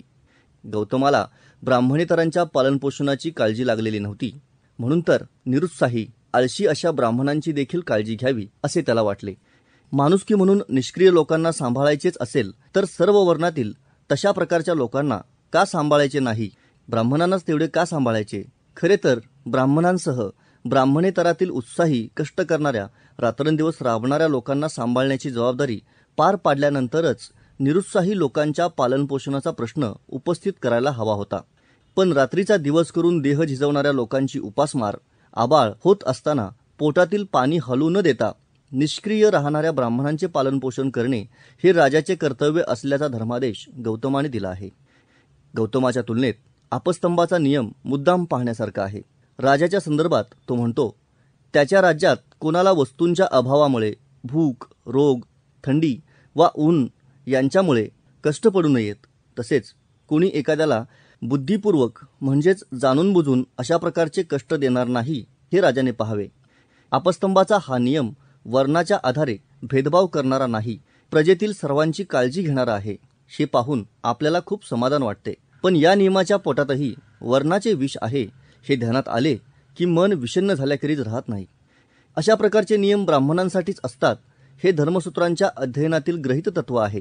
[SPEAKER 1] गौतमाला ब्राह्मणेतरांच्या पालनपोषणाची काळजी लागलेली नव्हती. म्हणून तर निरुत्साही, आळशी अशा ब्राह्मणांची देखील काळजी घ्यावी असे त्याला वाटले. माणुसकी म्हणून निष्क्रिय लोकांना सांभाळायचेच असेल तर सर्व वर्णातील तशा प्रकारच्या लोकांना का सांभाळायचे नाही? ब्राह्मणांनाच तेवढे का सांभाळायचे? खरे तर ब्राह्मणांसह ब्राह्मणेतरातील उत्साही, कष्ट करणाऱ्या, रात्रंदिवस राबणाऱ्या लोकांना सांभाळण्याची जबाबदारी पार पाडल्यानंतरच निरुत्साही लोकांच्या पालनपोषणाचा प्रश्न उपस्थित करायला हवा होता. पण रात्रीचा दिवस करून देह झिजवणाऱ्या लोकांची उपासमार, आबाळ होत असताना पोटातील पाणी हलू न देता निष्क्रिय राहणाऱ्या ब्राह्मणांचे पालनपोषण करणे हे राजाचे कर्तव्य असल्याचा धर्मादेश गौतमाने दिला आहे. गौतमाच्या तुलनेत आपस्तंभाचा नियम मुद्दाम पाहण्यासारखा आहे. राजाच्या संदर्भात तो म्हणतो, त्याच्या राज्यात कोणाला वस्तूंच्या अभावामुळे भूक, रोग, थंडी वा ऊन यांच्यामुळे कष्ट पडू नयेत. तसेच कोणी एखाद्याला बुद्धिपूर्वक म्हणजेच जाणून बुजून अशा प्रकारचे कष्ट देणार नाही हे राजाने पाहावे. आपस्तंभाचा हा नियम वर्णाच्या आधारे भेदभाव करणारा नाही, प्रजेतील सर्वांची काळजी घेणारा आहे. हे पाहून आपल्याला खूप समाधान वाटते. पण या नियमाच्या पोटातही वर्णाचे विष आहे हे ध्यानात आले की मन विषण्ण झाल्याखेरीज राहत नाही. अशा प्रकारचे नियम ब्राह्मणांसाठीच असतात हे धर्मसूत्रांच्या अध्ययनातील ग्रहित तत्व आहे.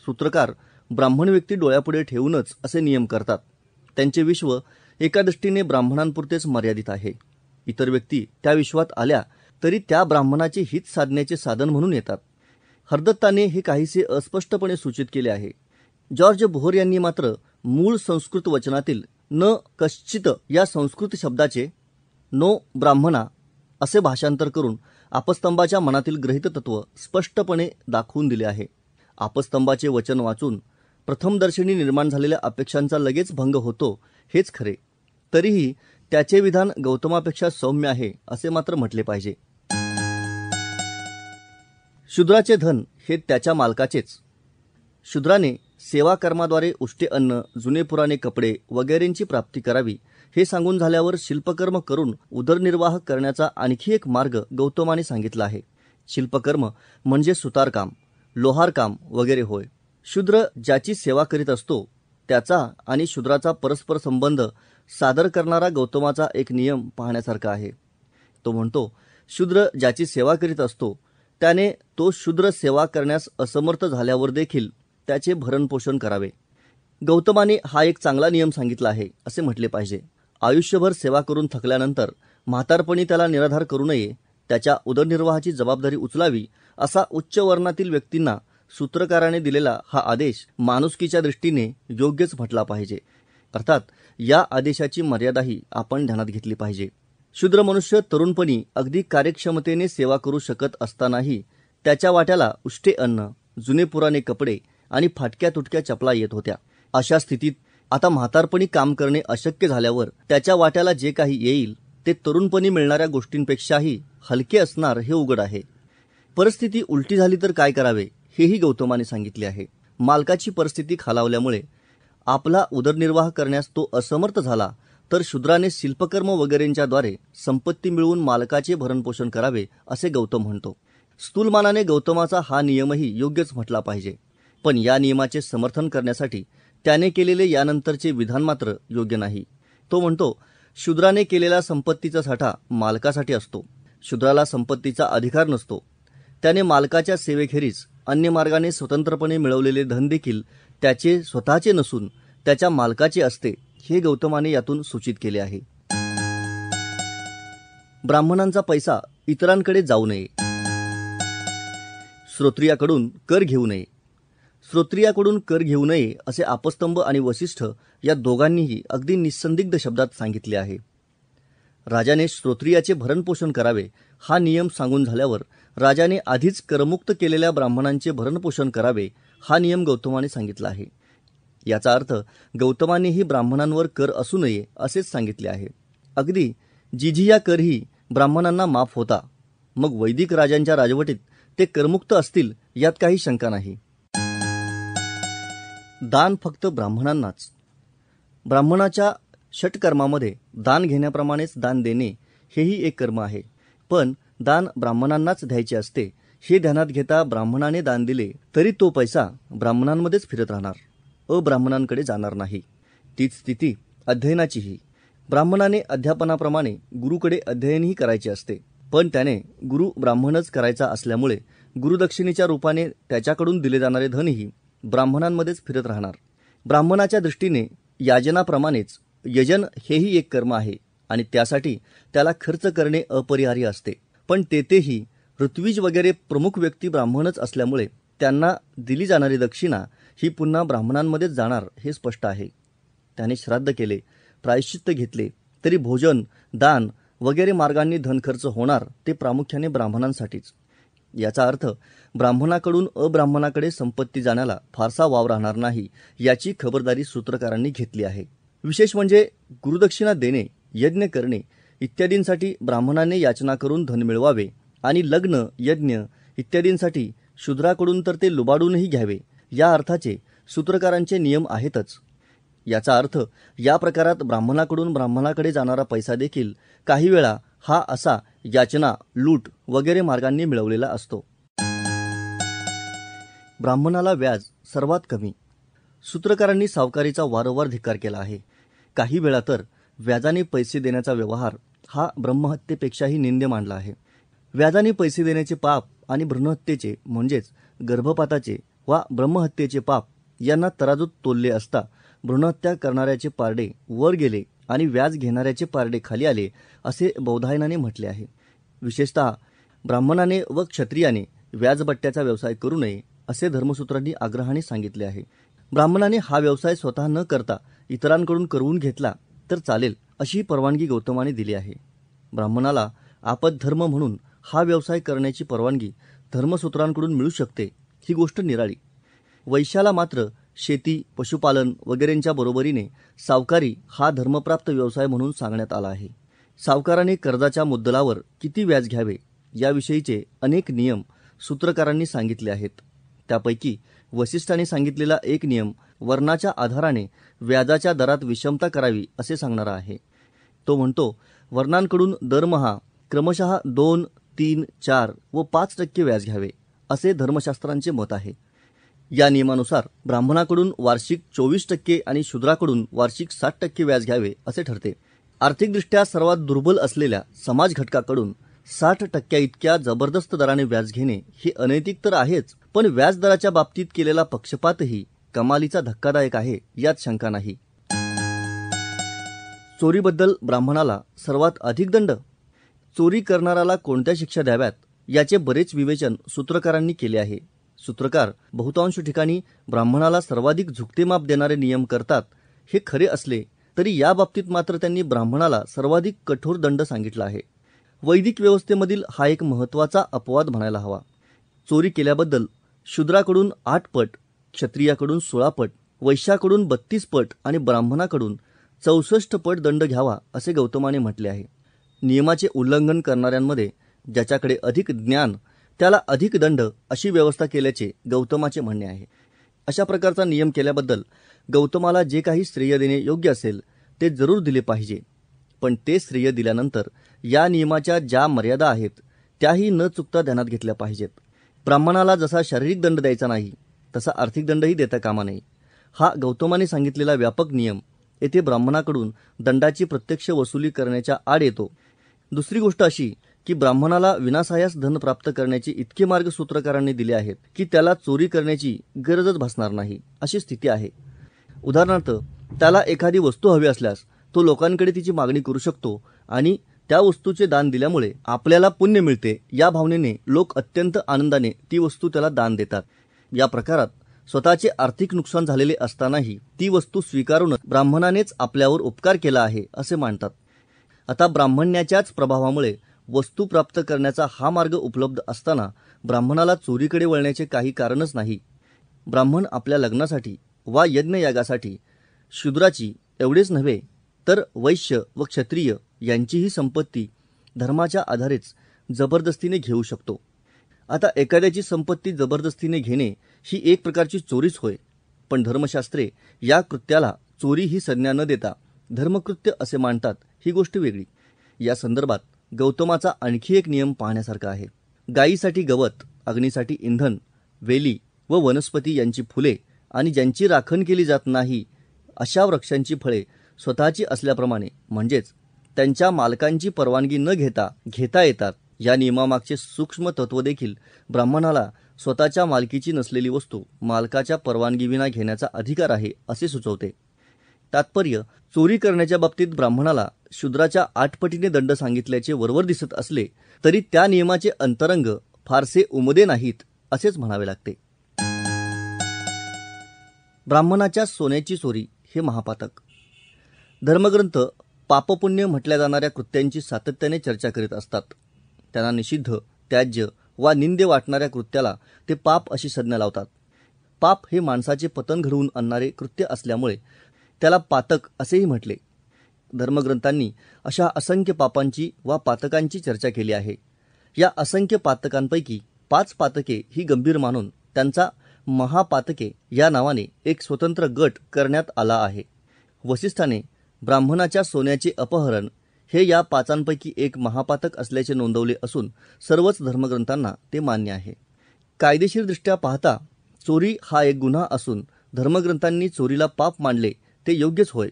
[SPEAKER 1] सूत्रकार ब्राह्मण व्यक्ती डोळ्यापुढे ठेवूनच असे नियम करतात. त्यांचे विश्व एका दृष्टीने ब्राह्मणांपुरतेच मर्यादित आहे. इतर व्यक्ती त्या विश्वात आल्या तरी त्या ब्राह्मणाचे हित साधण्याचे साधन म्हणून येतात. हरदत्ताने हे काहीसे अस्पष्टपणे सूचित केले आहे. जॉर्ज बोहर यांनी मात्र मूळ संस्कृत वचनातील न कश्चित या संस्कृत शब्दाचे नो ब्राह्मणा असे भाषांतर करून आपस्तंभाच्या मनातील गृहीत तत्व स्पष्टपणे दाखवून दिले आहे. आपस्तंभाचे वचन वाचून प्रथमदर्शनी निर्माण झालेल्या अपेक्षांचा लगेच भंग होतो हेच खरे. तरीही त्याचे विधान गौतमापेक्षा सौम्य आहे असे मात्र म्हटले पाहिजे. शूद्राचे धन हे त्याच्या मालकाचेच. शूद्राने सेवा कर्माद्वारे उष्टे अन्न, जुने पुराणे कपडे वगैरेंची प्राप्ती करावी हे सांगून झाल्यावर शिल्पकर्म करून उदरनिर्वाह करण्याचा आणखी एक मार्ग गौतमाने सांगितला आहे. शिल्पकर्म म्हणजे सुतारकाम, लोहारकाम वगैरे होय. शूद्र ज्याची सेवा करीत असतो त्याचा आणि शूद्राचा परस्पर संबंध सादर करणारा गौतमाचा एक नियम पाहण्यासारखा आहे. तो म्हणतो, शूद्र ज्याची सेवा करीत असतो त्याने तो शूद्र सेवा करण्यास असमर्थ झाल्यावर देखील त्याचे भरणपोषण करावे. गौतमाने हा एक चांगला नियम सांगितला आहे असे म्हटले पाहिजे. आयुष्यभर सेवा करून थकल्यानंतर म्हातारपणी त्याला निराधार करू नये, त्याच्या उदरनिर्वाहाची जबाबदारी उचलावी असा उच्च वर्णातील व्यक्तींना सूत्रकाराने दिलेला हा आदेश माणुसकीच्या दृष्टीने योग्यच म्हटला पाहिजे. अर्थात या आदेशाची मर्यादाही आपण ध्यानात घेतली पाहिजे. शूद्र मनुष्य तरुणपणी अगदी कार्यक्षमतेने सेवा करू शकत असतानाही त्याच्या वाट्याला उष्टे अन्न, जुने पुराणे कपडे आणि फाटक्या तुटक्या चपला येत होत्या. अशा स्थितीत आता म्हातारपणी काम करणे अशक्य झाल्यावर त्याच्या वाट्याला जे काही येईल ते तरुणपणी मिळणाऱ्या गोष्टींपेक्षाही हलके असणार हे उघड आहे. परिस्थिती उलटी झाली तर काय करावे हेही गौतमाने सांगितले आहे. मालकाची परिस्थिती खालावल्यामुळे आपला उदरनिर्वाह करण्यास तो असमर्थ झाला तर शूद्राने शिल्पकर्म वगैरेंच्याद्वारे संपत्ती मिळवून मालकाचे भरणपोषण करावे असे गौतम म्हणतो. स्थूलमानाने गौतमाचा हा नियमही योग्यच म्हटला पाहिजे. पण या नियमाचे समर्थन करण्यासाठी त्याने केलेले यानंतरचे विधान मात्र योग्य नाही. तो म्हणतो, शूद्राने केलेला संपत्तीचा साठा मालकासाठी असतो. शूद्राला संपत्तीचा अधिकार नसतो. त्याने मालकाच्या सेवेखेरीज अन्य मार्गाने स्वतंत्रपणे मिळवलेले धन देखील त्याचे स्वतःचे नसून त्याच्या मालकाचे असते हे गौतमाने यातून सूचित केले आहे. ब्राह्मणांचा पैसा इतरांकडे जाऊ नये. श्रोत्रियाकडून कर घेऊ नये. श्रोत्रियाकडून कर घेऊ नये असे आपस्तंभ आणि वसिष्ठ या दोघांनीही अगदी निस्संदिग्ध शब्दात सांगितले आहे. राजाने श्रोत्रियाचे भरणपोषण करावे हा नियम सांगून झाल्यावर राजाने आधीच करमुक्त केलेल्या ब्राह्मणांचे भरणपोषण करावे हा नियम गौतमाने सांगितला आहे. याचा अर्थ गौतमानेही ब्राह्मणांवर कर असू नये असेच सांगितले आहे. अगदी जिझिया करही ब्राह्मणांना माफ होता. मग वैदिक राजांच्या राजवटीत ते करमुक्त असतील यात काही शंका नाही. दान फक्त ब्राह्मणांनाच. ब्राह्मणाच्या षटकर्मामध्ये दान घेण्याप्रमाणेच दान देणे हेही एक कर्म आहे. पण दान ब्राह्मणांनाच द्यायचे असते हे ध्यानात घेता ब्राह्मणाने दान दिले तरी तो पैसा ब्राह्मणांमध्येच फिरत राहणार, अब्राह्मणांकडे जाणार नाही. तीच स्थिती अध्ययनाचीही. ब्राह्मणाने अध्यापनाप्रमाणे गुरुकडे अध्ययनही करायचे असते. पण त्याने गुरु ब्राह्मणच करायचा असल्यामुळे गुरुदक्षिणेच्या रूपाने त्याच्याकडून दिले जाणारे धनही ब्राह्मणांमध्येच फिरत राहणार. ब्राह्मणाच्या दृष्टीने याजनाप्रमाणेच यजन हेही एक कर्म आहे आणि त्यासाठी त्याला खर्च करणे अपरिहार्य असते. पण तेथेही ऋत्विज वगैरे प्रमुख व्यक्ती ब्राह्मणच असल्यामुळे त्यांना दिली जाणारी दक्षिणा ही पुन्हा ब्राह्मणांमध्येच जाणार हे स्पष्ट आहे. त्याने श्राद्ध केले, प्रायश्चित्त घेतले तरी भोजन, दान वगैरे मार्गांनी धनखर्च होणार ते प्रामुख्याने ब्राह्मणांसाठीच. याचा अर्थ ब्राह्मणाकडून अब्राह्मणाकडे संपत्ती जाण्याला फारसा वाव राहणार नाही याची खबरदारी सूत्रकारांनी घेतली आहे. विशेष म्हणजे गुरुदक्षिणा देणे, यज्ञ करणे इत्यादींसाठी ब्राह्मणाने याचना करून धन मिळवावे आणि लग्न, यज्ञ इत्यादींसाठी शूद्राकडून तर ते लुबाडूनही घ्यावे या अर्थाचे सूत्रकारांचे नियम आहेतच. याचा अर्थ या प्रकारात ब्राह्मणाकडून ब्राह्मणाकडे जाणारा पैसा देखील काही वेळा हा असा याचना, लूट वगैरे मार्गांनी मिळवलेला असतो. ब्राह्मणाला व्याज सर्वात कमी. सूत्रकारांनी सावकारीचा वारंवार धिक्कार केला आहे. काही वेळा तर व्याजाने पैसे देण्याचा व्यवहार हा ब्रह्महत्येपेक्षाही निंद्य मानला आहे. व्याजाने पैसे देण्याचे पाप आणि भ्रूणहत्येचे म्हणजेच गर्भपाताचे वा ब्रह्महत्येचे पाप यांना तराजूत तोलले असता भ्रूणहत्या करणाऱ्याचे पारडे वर गेले आणि व्याज घेणाऱ्याचे पारडे खाली आले असे बौधायनाने म्हटले आहे. विशेषतः ब्राह्मणाने व क्षत्रियाने व्याजबट्ट्याचा व्यवसाय करू नये असे धर्मसूत्रांनी आग्रहाने सांगितले आहे. ब्राह्मणाने हा व्यवसाय स्वतः न करता इतरांकडून करवून घेतला तर चालेल अशी परवानगी गौतमाने दिली आहे. ब्राह्मणाला आपदधर्म म्हणून हा व्यवसाय करण्याची परवानगी धर्मसूत्रांकडून मिळू शकते ही गोष्ट निराळी. वैश्याला मात्र शेती, पशुपालन वगैरेंच्या बरोबरीने सावकारी हा धर्मप्राप्त व्यवसाय म्हणून सांगण्यात आला आहे. सावकाराने कर्जाच्या मुद्दलावर किती व्याज घ्यावे याविषयीचे अनेक नियम सूत्रकारांनी सांगितले आहेत. त्यापैकी वसिष्ठाने सांगितलेला एक नियम वर्णाच्या आधाराने व्याजाच्या दरात विषमता करावी असे सांगणारा आहे. तो म्हणतो, वर्णांकडून दरमहा क्रमशः 2, 3, 4 व 5% व्याज घ्यावे असे धर्मशास्त्रांचे मत आहे. या नियमानुसार ब्राह्मणाकडून वार्षिक 24% आणि शूद्राकडून वार्षिक 60% व्याज घ्यावे असे ठरते. आर्थिकदृष्ट्या सर्वात दुर्बल असलेल्या समाज घटकाकडून 60% इतक्या जबरदस्त दराने व्याज घेणे हे अनैतिक तर आहेच, पण व्याजदराच्या बाबतीत केलेला पक्षपातही कमालीचा धक्कादायक आहे यात शंका नाही. चोरीबद्दल ब्राह्मणाला सर्वात अधिक दंड. चोरी करणाऱ्याला कोणत्या शिक्षा द्याव्यात याचे बरेच विवेचन सूत्रकारांनी केले आहे. सूत्रकार बहुतांश ठिकाणी ब्राह्मणाला सर्वाधिक झुकते माप देणारे नियम करतात हे खरे असले तरी या बाबतीत मात्र त्यांनी ब्राह्मणाला सर्वाधिक कठोर दंड सांगितला आहे. वैदिक व्यवस्थेमधील हा एक महत्त्वाचा अपवाद म्हणायला हवा. चोरी केल्याबद्दल शूद्राकडून 8 पट, क्षत्रियाकडून 16 पट, वैश्याकडून 32 पट आणि ब्राह्मणाकडून 64 पट दंड घ्यावा असे गौतमाने म्हटले आहे. नियमाचे उल्लंघन करणाऱ्यांमध्ये ज्याच्याकडे अधिक ज्ञान त्याला अधिक दंड अशी व्यवस्था केल्याचे गौतमाचे म्हणणे आहे. अशा प्रकारचा नियम केल्याबद्दल गौतमाला जे काही श्रेय देणे योग्य असेल ते जरूर दिले पाहिजे, पण ते श्रेय दिल्यानंतर या नियमाच्या ज्या मर्यादा आहेत त्याही न चुकता ध्यानात घेतल्या पाहिजेत. ब्राह्मणाला जसा शारीरिक दंड द्यायचा नाही तसा आर्थिक दंडही देता कामा नये. हा गौतमाने सांगितलेला व्यापक नियम येथे ब्राह्मणाकडून दंडाची प्रत्यक्ष वसुली करण्याच्या आड येतो. दुसरी गोष्ट अशी की ब्राह्मणाला विनासायास धन प्राप्त करण्याचे इतके मार्ग सूत्रकारांनी दिले आहेत की त्याला चोरी करण्याची गरजच भासणार नाही अशी स्थिती आहे. उदाहरणार्थ, त्याला एखादी वस्तू हवी असल्यास तो लोकांकडे तिची मागणी करू शकतो आणि त्या वस्तूचे दान दिल्यामुळे आपल्याला पुण्य मिळते या भावनेने लोक अत्यंत आनंदाने ती वस्तू त्याला दान देतात. या प्रकारात स्वतःचे आर्थिक नुकसान झालेले असतानाही ती वस्तू स्वीकारून ब्राह्मणानेच आपल्यावर उपकार केला आहे असे मानतात. आता ब्राह्मण्याच्याच प्रभावामुळे वस्तू प्राप्त करण्याचा हा मार्ग उपलब्ध असताना ब्राह्मणाला चोरीकडे वळण्याचे काही कारणच नाही. ब्राह्मण आपल्या लग्नासाठी वा यज्ञयागासाठी शूद्राची एवढेच नव्हे तर वैश्य व क्षत्रिय यांचीही संपत्ती धर्माच्या आधारेच जबरदस्तीने घेऊ शकतो. आता एखाद्याची संपत्ती जबरदस्तीने घेणे ही एक प्रकारची चोरीच होय, पण धर्मशास्त्रे या कृत्याला चोरी ही संज्ञा न देता धर्मकृत्य असे मानतात ही गोष्ट वेगळी. या संदर्भात गौतमाचा आणखी एक नियम पाहण्यासारखा आहे. गायीसाठी गवत, अग्नीसाठी इंधन, वेली व वनस्पती यांची फुले आणि ज्यांची राखण केली जात नाही अशा वृक्षांची फळे स्वतःची असल्याप्रमाणे म्हणजेच त्यांच्या मालकांची परवानगी न घेता येतात. या नियमामागचे सूक्ष्म तत्व देखील ब्राह्मणाला स्वतःच्या मालकीची नसलेली वस्तू मालकाच्या परवानगीविना घेण्याचा अधिकार आहे असे सुचवते. तात्पर्य, चोरी करण्याच्या बाबतीत ब्राह्मणाला शूद्राच्या 8 पटीने दंड सांगितल्याचे वरवर दिसत असले तरी त्या नियमाचे अंतरंग फारसे उमदे नाहीत असेच म्हणावे लागते. ब्राह्मणाच्या सोन्याची चोरी हे महापातक. धर्मग्रंथ पापपुण्य म्हटल्या जाणाऱ्या कृत्यांची सातत्याने चर्चा करीत असतात. त्यांना निषिद्ध, त्याज्य वा निंद्य वाटणाऱ्या कृत्याला ते पाप अशी संज्ञा लावतात. पाप हे माणसाचे पतन घडवून आणणारे कृत्य असल्यामुळे त्याला पातक असेही म्हटले. धर्मग्रंथांनी अशा असंख्य पापांची वा पातकांची चर्चा केली आहे. या असंख्य पातकांपैकी 5 पातके ही गंभीर मानून त्यांचा महापातके या नावाने एक स्वतंत्र गट करण्यात आला आहे. वसिष्ठाने ब्राह्मणाच्या सोन्याचे अपहरण हे या 5 एक महापातक असल्याचे नोंदवले असून सर्वच धर्मग्रंथांना ते मान्य आहे. कायदेशीरदृष्ट्या पाहता चोरी हा एक गुन्हा असून धर्मग्रंथांनी चोरीला पाप मानले ते योग्यच होय.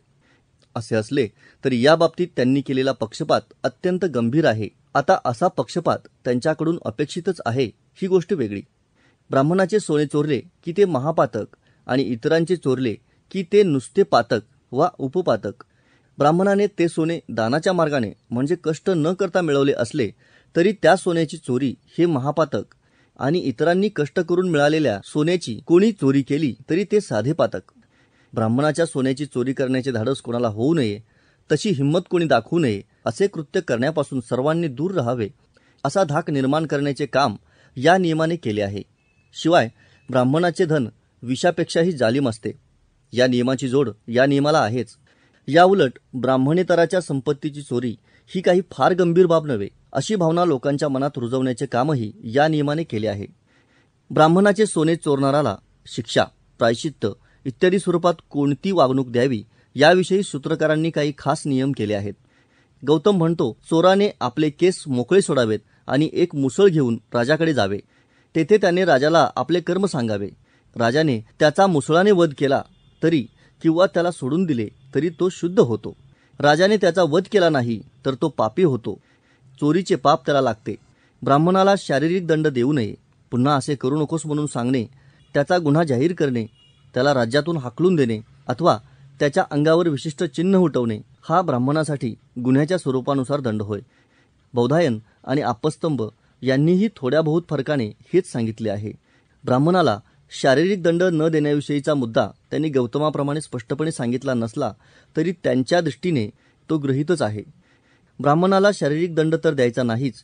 [SPEAKER 1] असे असले तरी या बाबतीत त्यांनी केलेला पक्षपात अत्यंत गंभीर आहे. आता असा पक्षपात त्यांच्याकडून अपेक्षितच आहे ही गोष्ट वेगळी. ब्राह्मणाचे सोने चोरले की ते महापातक आणि इतरांचे चोरले की ते नुसते पातक वा उपपातक. ब्राह्मणाने ते सोने दानाच्या मार्गाने म्हणजे कष्ट न करता मिळवले असले तरी त्या सोन्याची चोरी हे महापातक आणि इतरांनी कष्ट करून मिळालेल्या सोन्याची कोणी चोरी केली तरी ते साधे पातक. ब्राह्मणाच्या सोन्याची चोरी करण्याचे धाडस कोणाला होऊ नये, तशी हिंमत कोणी दाखवू नये असे कृत्य करण्यापासून सर्वांनी दूर राहावे असा धाक निर्माण करण्याचे काम या नियमाने केले आहे. शिवाय ब्राह्मणाचे धन विषापेक्षाही जालिम असते. या नियमाची जोड या नियमाला आहेच. याउलट ब्राह्मणेतराच्या संपत्तीची चोरी ही काही फार गंभीर बाब नव्हे अशी भावना लोकांच्या मनात रुजवण्याचे कामही या नियमाने केले आहे. ब्राह्मणाचे सोने चोरणाराला शिक्षा, प्रायश्चित्त इत्यादी स्वरूपात कोणती वागणूक द्यावी याविषयी सूत्रकारांनी काही खास नियम केले आहेत. गौतम म्हणतो, चोराने आपले केस मोकळे सोडावेत आणि एक मुसळ घेऊन राजाकडे जावे. तेथे त्याने राजाला आपले कर्म सांगावे. राजाने त्याचा मुसळाने वध केला तरी किंवा त्याला सोडून दिले तरी तो शुद्ध होतो. राजाने त्याचा वध केला नाही तर तो पापी होतो. चोरीचे पाप त्याला लागते. ब्राह्मणाला शारीरिक दंड देऊ नये, पुन्हा असे करू नकोस म्हणून सांगणे, त्याचा गुन्हा जाहीर करणे, त्याला राज्यातून हाकलून देणे अथवा त्याच्या अंगावर विशिष्ट चिन्ह उठवणे हा ब्राह्मणासाठी गुन्ह्याच्या स्वरूपानुसार दंड होय. बौधायन आणि आपस्तंभ यांनीही थोड्या बहुत फरकाने हेच सांगितले आहे. ब्राह्मणाला शारीरिक दंड न देण्याविषयीचा मुद्दा त्यांनी गौतमाप्रमाणे स्पष्टपणे सांगितला नसला तरी त्यांच्या दृष्टीने तो गृहीतच आहे. ब्राह्मणाला शारीरिक दंड तर द्यायचा नाहीच,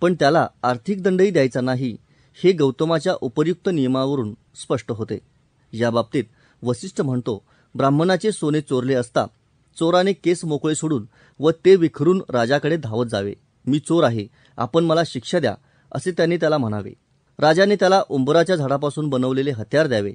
[SPEAKER 1] पण त्याला आर्थिक दंडही द्यायचा नाही हे गौतमाच्या उपर्युक्त नियमावरून स्पष्ट होते. या बाबतीत वसिष्ठ म्हणतो, ब्राह्मणाचे सोने चोरले असता चोराने केस मोकळे सोडून व ते विखरून राजाकडे धावत जावे. मी चोर आहे, आपण मला शिक्षा द्या असे त्याने त्याला म्हणावे. राजाने त्याला उंबराच्या झाडापासून बनवलेले हत्यार द्यावे.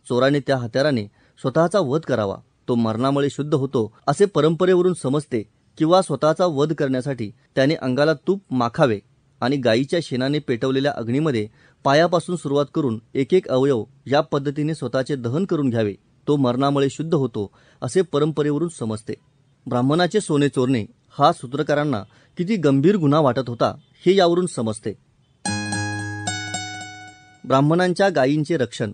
[SPEAKER 1] चोराने त्या हत्याराने स्वतःचा वध करावा. तो मरणामुळे शुद्ध होतो असे परंपरेवरून समजते, किंवा स्वतःचा वध करण्यासाठी त्याने अंगाला तूप माखावे आणि गायीच्या शेणाने पेटवलेल्या अग्नीमध्ये पायापासून सुरुवात करून एक एक अवयव या पद्धतीने स्वतःचे दहन करून घ्यावे. तो मरणामुळे शुद्ध होतो असे परंपरेवरून समजते. ब्राह्मणाचे सोने चोरणे हा सूत्रकारांना किती गंभीर गुन्हा वाटत होता हे यावरून समजते. ब्राह्मणांच्या गायींचे रक्षण.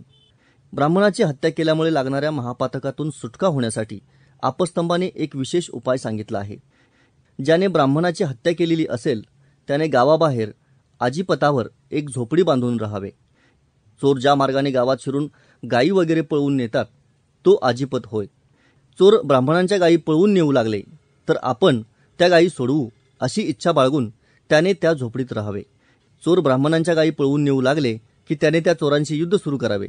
[SPEAKER 1] ब्राह्मणाची हत्या केल्यामुळे लागणाऱ्या महापातकातून सुटका होण्यासाठी आपस्तंभाने एक विशेष उपाय सांगितला आहे. ज्याने ब्राह्मणाची हत्या केलेली असेल त्याने गावाबाहेर आजीपतावर एक झोपडी बांधून राहावे. चोर ज्या मार्गाने गावात शिरून गायी वगैरे पळवून नेतात तो आजीपत होय. चोर ब्राह्मणांच्या गायी पळवून नेऊ लागले तर आपण त्या गायी सोडवू अशी इच्छा बाळगून त्याने त्या झोपडीत राहावे. चोर ब्राह्मणांच्या गायी पळवून नेऊ लागले की त्याने त्या चोरांशी युद्ध सुरू करावे.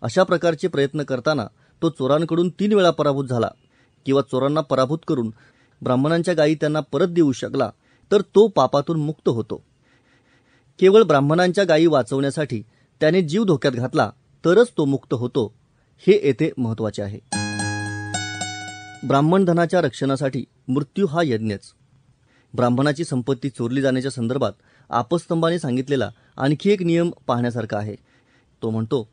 [SPEAKER 1] अशा प्रकारचे प्रयत्न करताना तो चोरांकडून 3 वेळा पराभूत झाला किंवा चोरांना पराभूत करून ब्राह्मणांच्या गायी त्यांना परत देऊ शकला तर तो पापातून मुक्त होतो. केवळ ब्राह्मणांच्या गायी वाचवण्यासाठी त्याने जीव धोक्यात घातला तरच तो मुक्त होतो, हे येथे महत्त्वाचे आहे. ब्राह्मण धनाच्या रक्षणासाठी मृत्यू हा यज्ञच. ब्राह्मणाची संपत्ती चोरली जाण्याच्या संदर्भात आपस्तंभाने सांगितलेला आणखी एक नियम पाहण्यासारखा आहे. तो म्हणतो,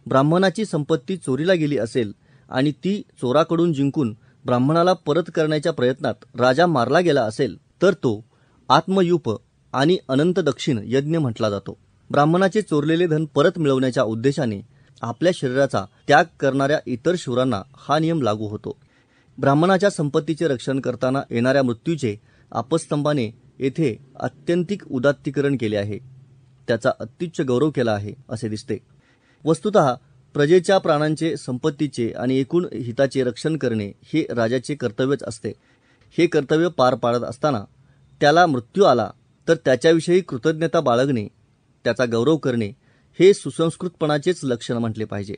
[SPEAKER 1] ब्राह्मणाची संपत्ती चोरीला गेली असेल आणि ती चोराकडून जिंकून ब्राह्मणाला परत करण्याच्या प्रयत्नात राजा मारला गेला असेल तर तो आत्मयूप आणि अनंत दक्षिण यज्ञ म्हटला जातो. ब्राह्मणाचे चोरलेले धन परत मिळवण्याच्या उद्देशाने आपल्या शरीराचा त्याग करणाऱ्या इतर शूरांना हा नियम लागू होतो. ब्राह्मणाच्या संपत्तीचे रक्षण करताना येणाऱ्या मृत्यूचे आपस्तंभाने येथे आत्यंतिक उदात्तीकरण केले आहे. त्याचा अत्युच्च गौरव केला आहे असे दिसते. वस्तुतः प्रजेच्या प्राणांचे, संपत्तीचे आणि एकूण हिताचे रक्षण करणे हे राजाचे कर्तव्यच असते. हे कर्तव्य पार पाडत असताना त्याला मृत्यू आला तर त्याच्याविषयी कृतज्ञता बाळगणे, त्याचा गौरव करणे हे सुसंस्कृतपणाचेच लक्षण म्हटले पाहिजे.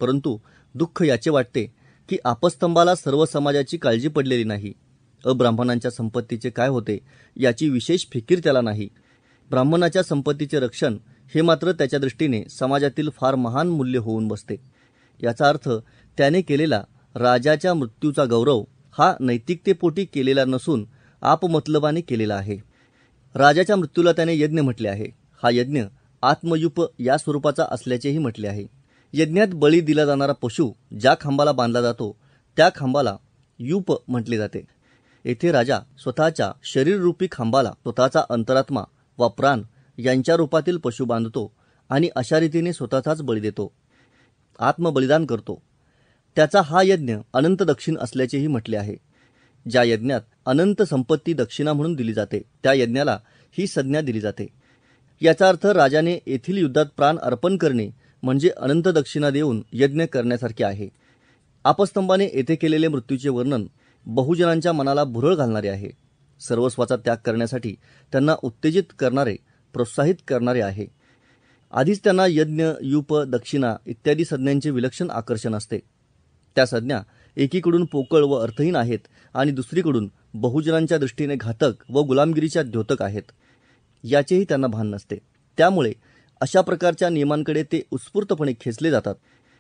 [SPEAKER 1] परंतु दुःख याचे वाटते की आपस्तंभाला सर्व समाजाची काळजी पडलेली नाही. अब्राह्मणांच्या संपत्तीचे काय होते याची विशेष फिकीर त्याला नाही. ब्राह्मणाच्या संपत्तीचे रक्षण हे मात्र त्याच्या दृष्टीने समाजातील फार महान मूल्य होऊन बसते. याचा अर्थ त्याने केलेला राजाच्या मृत्यूचा गौरव हा नैतिकतेपोटी केलेला नसून आपमतलबाने केलेला आहे. राजाच्या मृत्यूला त्याने यज्ञ म्हटले आहे. हा यज्ञ आत्मयूप या स्वरूपाचा असल्याचेही म्हटले आहे. यज्ञात बळी दिला जाणारा पशु ज्या खांबाला बांधला जातो त्या खांबाला यूप म्हटले जाते. येथे राजा स्वतःच्या शरीररूपी खांबाला स्वतःचा अंतरात्मा वा प्राण यांच्या रूपातील पशु बांधतो आणि अशा रीतीने स्वतःचाच बळी देतो, आत्मबलिदान करतो. त्याचा हा यज्ञ अनंत दक्षिण असल्याचेही म्हटले आहे. ज्या यज्ञात अनंत संपत्ती दक्षिणा म्हणून दिली जाते त्या यज्ञाला ही संज्ञा दिली जाते. याचा अर्थ राजाने येथील युद्धात प्राण अर्पण करणे म्हणजे अनंत दक्षिणा देऊन यज्ञ करण्यासारखे आहे. आपस्तंभाने येथे केलेले मृत्यूचे वर्णन बहुजनांच्या मनाला भुरळ घालणारे आहे. सर्वस्वाचा त्याग करण्यासाठी त्यांना उत्तेजित करणारे, प्रोत्साहित करणारे आहे. आधीच त्यांना यज्ञ, यूप, दक्षिणा इत्यादी संज्ञांचे विलक्षण आकर्षण असते. त्या संज्ञा एकीकडून पोकळ व अर्थहीन आहेत आणि दुसरीकडून बहुजनांच्या दृष्टीने घातक व गुलामगिरीच्या द्योतक आहेत, याचेही त्यांना भान नसते. त्यामुळे अशा प्रकारच्या नियमांकडे ते उत्स्फूर्तपणे खेचले जातात.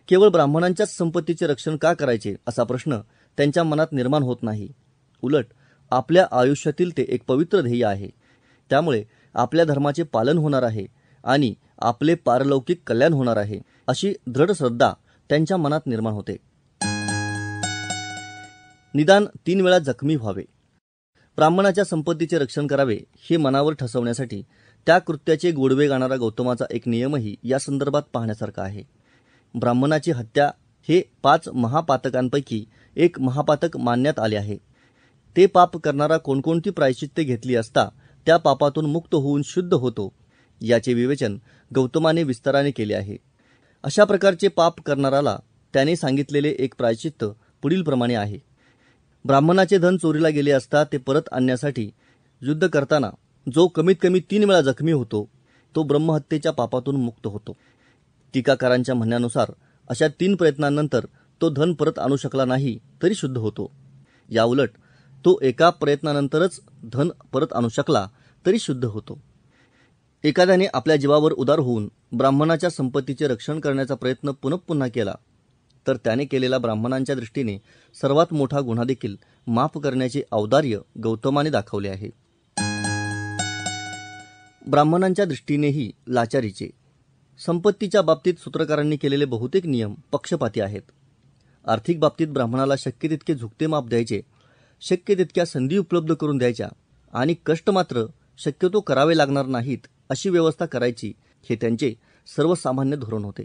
[SPEAKER 1] केवळ ब्राह्मणांच्याच संपत्तीचे रक्षण का करायचे असा प्रश्न त्यांच्या मनात निर्माण होत नाही. उलट आपल्या आयुष्यातील ते एक पवित्र ध्येय आहे. त्यामुळे आपल्या धर्माचे पालन होणार आहे आणि आपले पारलौकिक कल्याण होणार आहे, अशी दृढ श्रद्धा त्यांच्या मनात निर्माण होते. निदान 3 वेळा जखमी व्हावे. ब्राह्मणाच्या संपत्तीचे रक्षण करावे हे मनावर ठसवण्यासाठी त्या कृत्याचे गोडवे गाणारा गौतमाचा एक नियमही या संदर्भात पाहण्यासारखा आहे. ब्राह्मणाची हत्या हे 5 महापातकांपैकी एक महापातक मानण्यात आले आहे. ते पाप करणारा कोणकोणती प्रायश्चित्ते घेतली असता त्या पापातून मुक्त होऊन शुद्ध होतो, याचे विवेचन गौतमाने विस्ताराने केले आहे. अशा प्रकारचे पाप करणाराला त्याने सांगितलेले एक प्रायश्चित्त पुढील प्रमाणे आहे. ब्राह्मणाचे धन चोरीला गेले असता ते परत आणण्यासाठी युद्ध करताना जो कमीत कमी 3 वेळा जखमी होतो, तो ब्रह्महत्येच्या पापातून मुक्त होतो. टीकाकारांच्या म्हणण्यानुसार अशा 3 प्रयत्नांनंतर तो धन परत आणू शकला नाही तरी शुद्ध होतो. याउलट तो एका प्रयत्नानंतरच धन परत आणू शकला तरी शुद्ध होतो. एखाद्याने आपल्या जीवावर उदार होऊन ब्राह्मणाच्या संपत्तीचे रक्षण करण्याचा प्रयत्न पुन्हा केला तर त्याने केलेला ब्राह्मणांच्या दृष्टीने सर्वात मोठा गुन्हा देखील माफ करण्याचे औदार्य गौतमाने दाखवले आहे. ब्राह्मणांच्या दृष्टीनेही लाचारीचे. संपत्तीच्या बाबतीत सूत्रकारांनी केलेले बहुतेक नियम पक्षपाती आहेत. आर्थिक बाबतीत ब्राह्मणाला शक्य तितके झुकते माप द्यायचे, शक्य तितक्या संधी उपलब्ध करून द्यायच्या आणि कष्ट मात्र शक्यतो करावे लागणार नाहीत अशी व्यवस्था करायची, हे त्यांचे सर्वसामान्य धोरण होते.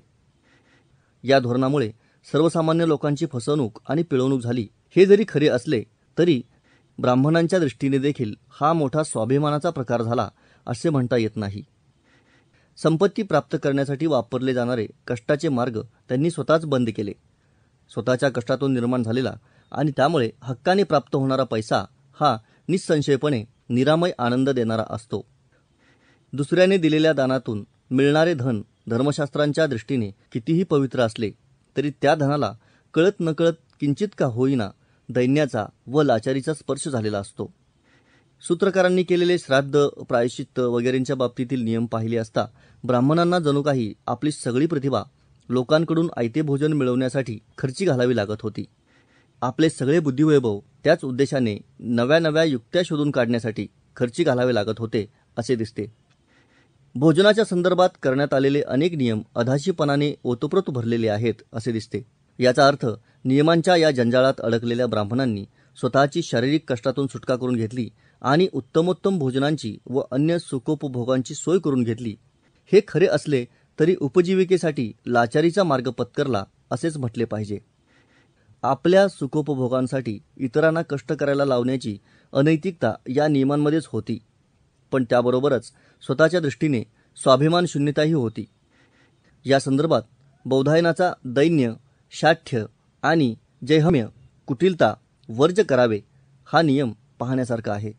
[SPEAKER 1] या धोरणामुळे सर्वसामान्य लोकांची फसवणूक आणि पिळवणूक झाली, हे जरी खरे असले तरी ब्राह्मणांच्या दृष्टीने देखील हा मोठा स्वाभिमानाचा प्रकार झाला असे म्हणता येत नाही. संपत्ती प्राप्त करण्यासाठी वापरले जाणारे कष्टाचे मार्ग त्यांनी स्वतःच बंद केले. स्वतःच्या कष्टातून निर्माण झालेला आणि त्यामुळे हक्काने प्राप्त होणारा पैसा हा निसंशयपणे निरामय आनंद देणारा असतो. दुसऱ्याने दिलेल्या दानातून मिळणारे धन धर्मशास्त्रांच्या दृष्टीने कितीही पवित्र असले तरी त्या धनाला कळत नकळत किंचित का होईना दैन्याचा व लाचारीचा स्पर्श झालेला असतो. सूत्रकारांनी केलेले श्राद्ध, प्रायश्चित्त वगैरेंच्या बाबतीतील नियम पाहिले असता ब्राह्मणांना जणू काही आपली सगळी प्रतिभा लोकांकडून आयते भोजन मिळवण्यासाठी खर्ची घालावी लागत होती. आपले सगळे बुद्धिवैभव त्याच उद्देशाने नव्या नव्या युक्त्या शोधून काढण्यासाठी खर्ची घालावे लागत होते असे दिसते. भोजनाच्या संदर्भात करण्यात आलेले अनेक नियम अधाशीपणाने ओतप्रोत भरलेले आहेत असे दिसते. याचा अर्थ नियमांच्या या जंजाळात अडकलेल्या ब्राह्मणांनी स्वतःची शारीरिक कष्टातून सुटका करून घेतली आणि उत्तमोत्तम भोजनांची व अन्य सुखोपभोगांची सोय करून घेतली. हे खरे असले तरी उपजीविकेसाठी लाचारीचा मार्ग पत्करला असेच म्हटले पाहिजे. आपल्या सुखोपभोगांसाठी इतरांना कष्ट करायला लावण्याची अनैतिकता या नियमांमध्येच होती, पण त्याबरोबरच स्वतःच्या दृष्टीने स्वाभिमान शून्यताही होती. या संदर्भात बौधायनाचा दैन्य, शाठ्य आणि जैहम्य, कुटिलता वर्ज करावे हा नियम पाहण्यासारखा आहे.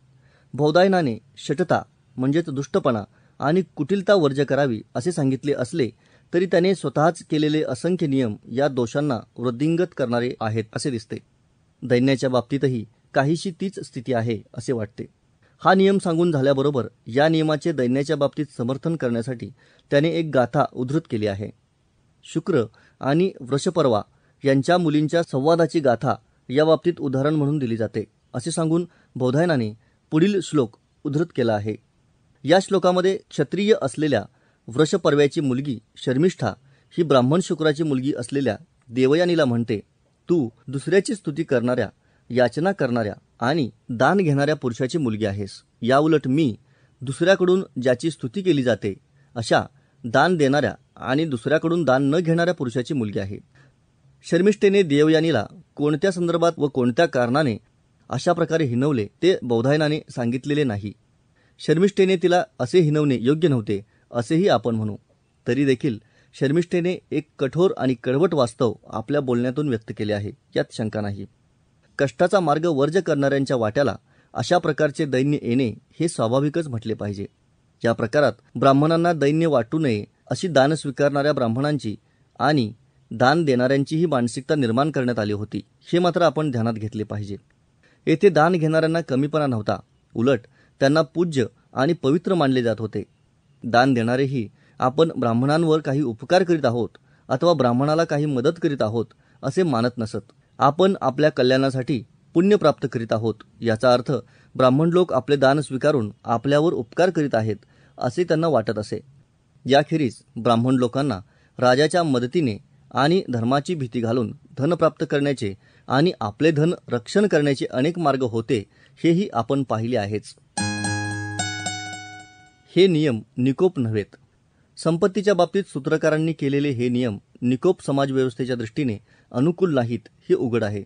[SPEAKER 1] बौधायनाने शठता म्हणजेच दुष्टपणा आणि कुटिलता वर्ज करावी असे सांगितले असले तरी त्याने स्वतःच केलेले असंख्य नियम या दोषांना वृद्धिंगत करणारे आहेत असे दिसते. दैन्याच्या बाबतीतही काहीशी तीच स्थिती आहे असे वाटते. हा नियम सांगून झाल्याबरोबर या नियमाचे दैन्याच्या बाबतीत समर्थन करण्यासाठी त्याने एक गाथा उद्धृत केली आहे. शुक्र आणि वृषपर्वा यांच्या मुलींच्या संवादाची गाथा या बाबतीत उदाहरण म्हणून दिली जाते असे सांगून बौधायनाने पुढील श्लोक उद्धृत केला आहे. या श्लोकामध्ये क्षत्रिय असलेल्या वृषपर्व्याची मुलगी शर्मिष्ठा ही ब्राह्मण शुक्राची मुलगी असलेल्या देवयानीला म्हणते, तू दुसऱ्याची स्तुती करणाऱ्या, याचना करणाऱ्या आणि दान घेणाऱ्या पुरुषाची मुलगी आहेस. याउलट मी दुसऱ्याकडून ज्याची स्तुती केली जाते अशा दान देणाऱ्या आणि दुसऱ्याकडून दान न घेणाऱ्या पुरुषाची मुलगी आहे. शर्मिष्ठेने देवयानीला कोणत्या संदर्भात व कोणत्या कारणाने अशा प्रकारे हिनवले ते बौधायनाने सांगितलेले नाही. शर्मिष्ठेने तिला असे हिनवणे योग्य नव्हते असेही आपण म्हणू. तरी देखील शर्मिष्ठेने एक कठोर आणि कडवट वास्तव आपल्या बोलण्यातून व्यक्त केले आहे, यात शंका नाही. कष्टाचा मार्ग वर्ज करणाऱ्यांच्या वाट्याला अशा प्रकारचे दैन्य येणे हे स्वाभाविकच म्हटले पाहिजे. या प्रकारात ब्राह्मणांना दैन्य वाटू नये अशी दान स्वीकारणाऱ्या ब्राह्मणांची आणि दान देणाऱ्यांचीही मानसिकता निर्माण करण्यात आली होती, हे मात्र आपण ध्यानात घेतले पाहिजे. येथे दान घेणाऱ्यांना कमीपणा नव्हता, उलट त्यांना पूज्य आणि पवित्र मानले जात होते. दान देणारेही आपण ब्राह्मणांवर काही उपकार करीत आहोत अथवा ब्राह्मणाला काही मदत करीत आहोत असे मानत नसत. आपण आपल्या कल्याणासाठी पुण्य प्राप्त करीत आहोत याचा अर्थ ब्राह्मण लोक आपले दान स्वीकारून आपल्यावर उपकार करीत आहेत असे त्यांना वाटत असे. याखेरीज ब्राह्मण लोकांना राजाच्या मदतीने आणि धर्माची भीती घालून धन प्राप्त करण्याचे आणि आपले धन रक्षण करण्याचे अनेक मार्ग होते, हेही आपण पाहिले आहेच. हे नियम निकोप नव्हेत. संपत्तीच्या बाबतीत सूत्रकारांनी केलेले हे नियम निकोप समाजव्यवस्थेच्या दृष्टीने अनुकूल नाहीत हे उघड आहे.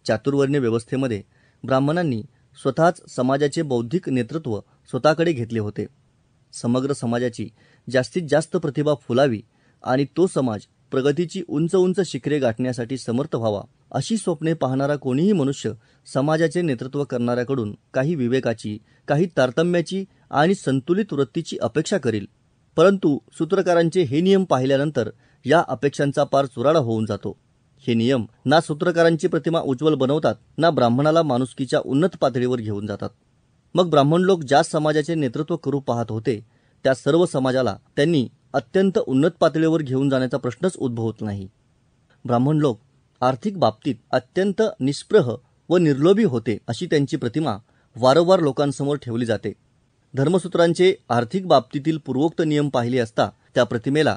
[SPEAKER 1] चातुर्वर्ण्य व्यवस्थेमध्ये ब्राह्मणांनी स्वतःच समाजाचे बौद्धिक नेतृत्व स्वतःकडे घेतले होते. समग्र समाजाची जास्तीत जास्त प्रतिभा फुलावी आणि तो समाज प्रगतीची उंच उंच शिखरे गाठण्यासाठी समर्थ व्हावा अशी स्वप्ने पाहणारा कोणीही मनुष्य समाजाचे नेतृत्व करणाऱ्याकडून काही विवेकाची, काही तारतम्याची आणि संतुलित वृत्तीची अपेक्षा करील. परंतु सूत्रकारांचे हे नियम पाहिल्यानंतर या अपेक्षांचा पार चुराडा होऊन जातो. हे नियम ना सूत्रकारांची प्रतिमा उज्ज्वल बनवतात, ना ब्राह्मणाला माणुसकीच्या उन्नत पातळीवर घेऊन जातात. मग ब्राह्मण लोक ज्या समाजाचे नेतृत्व करू पाहत होते त्या सर्व समाजाला त्यांनी अत्यंत उन्नत पातळीवर घेऊन जाण्याचा प्रश्नच उद्भवत नाही. ब्राह्मण लोक आर्थिक बाबतीत अत्यंत निष्प्रह व निर्लोभी होते अशी त्यांची प्रतिमा वारंवार लोकांसमोर ठेवली जाते. धर्मसूत्रांचे आर्थिक बाबतीतील पूर्वोक्त नियम पाहिले असता त्या प्रतिमेला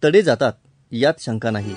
[SPEAKER 1] तडे जातात यात शंका नाही.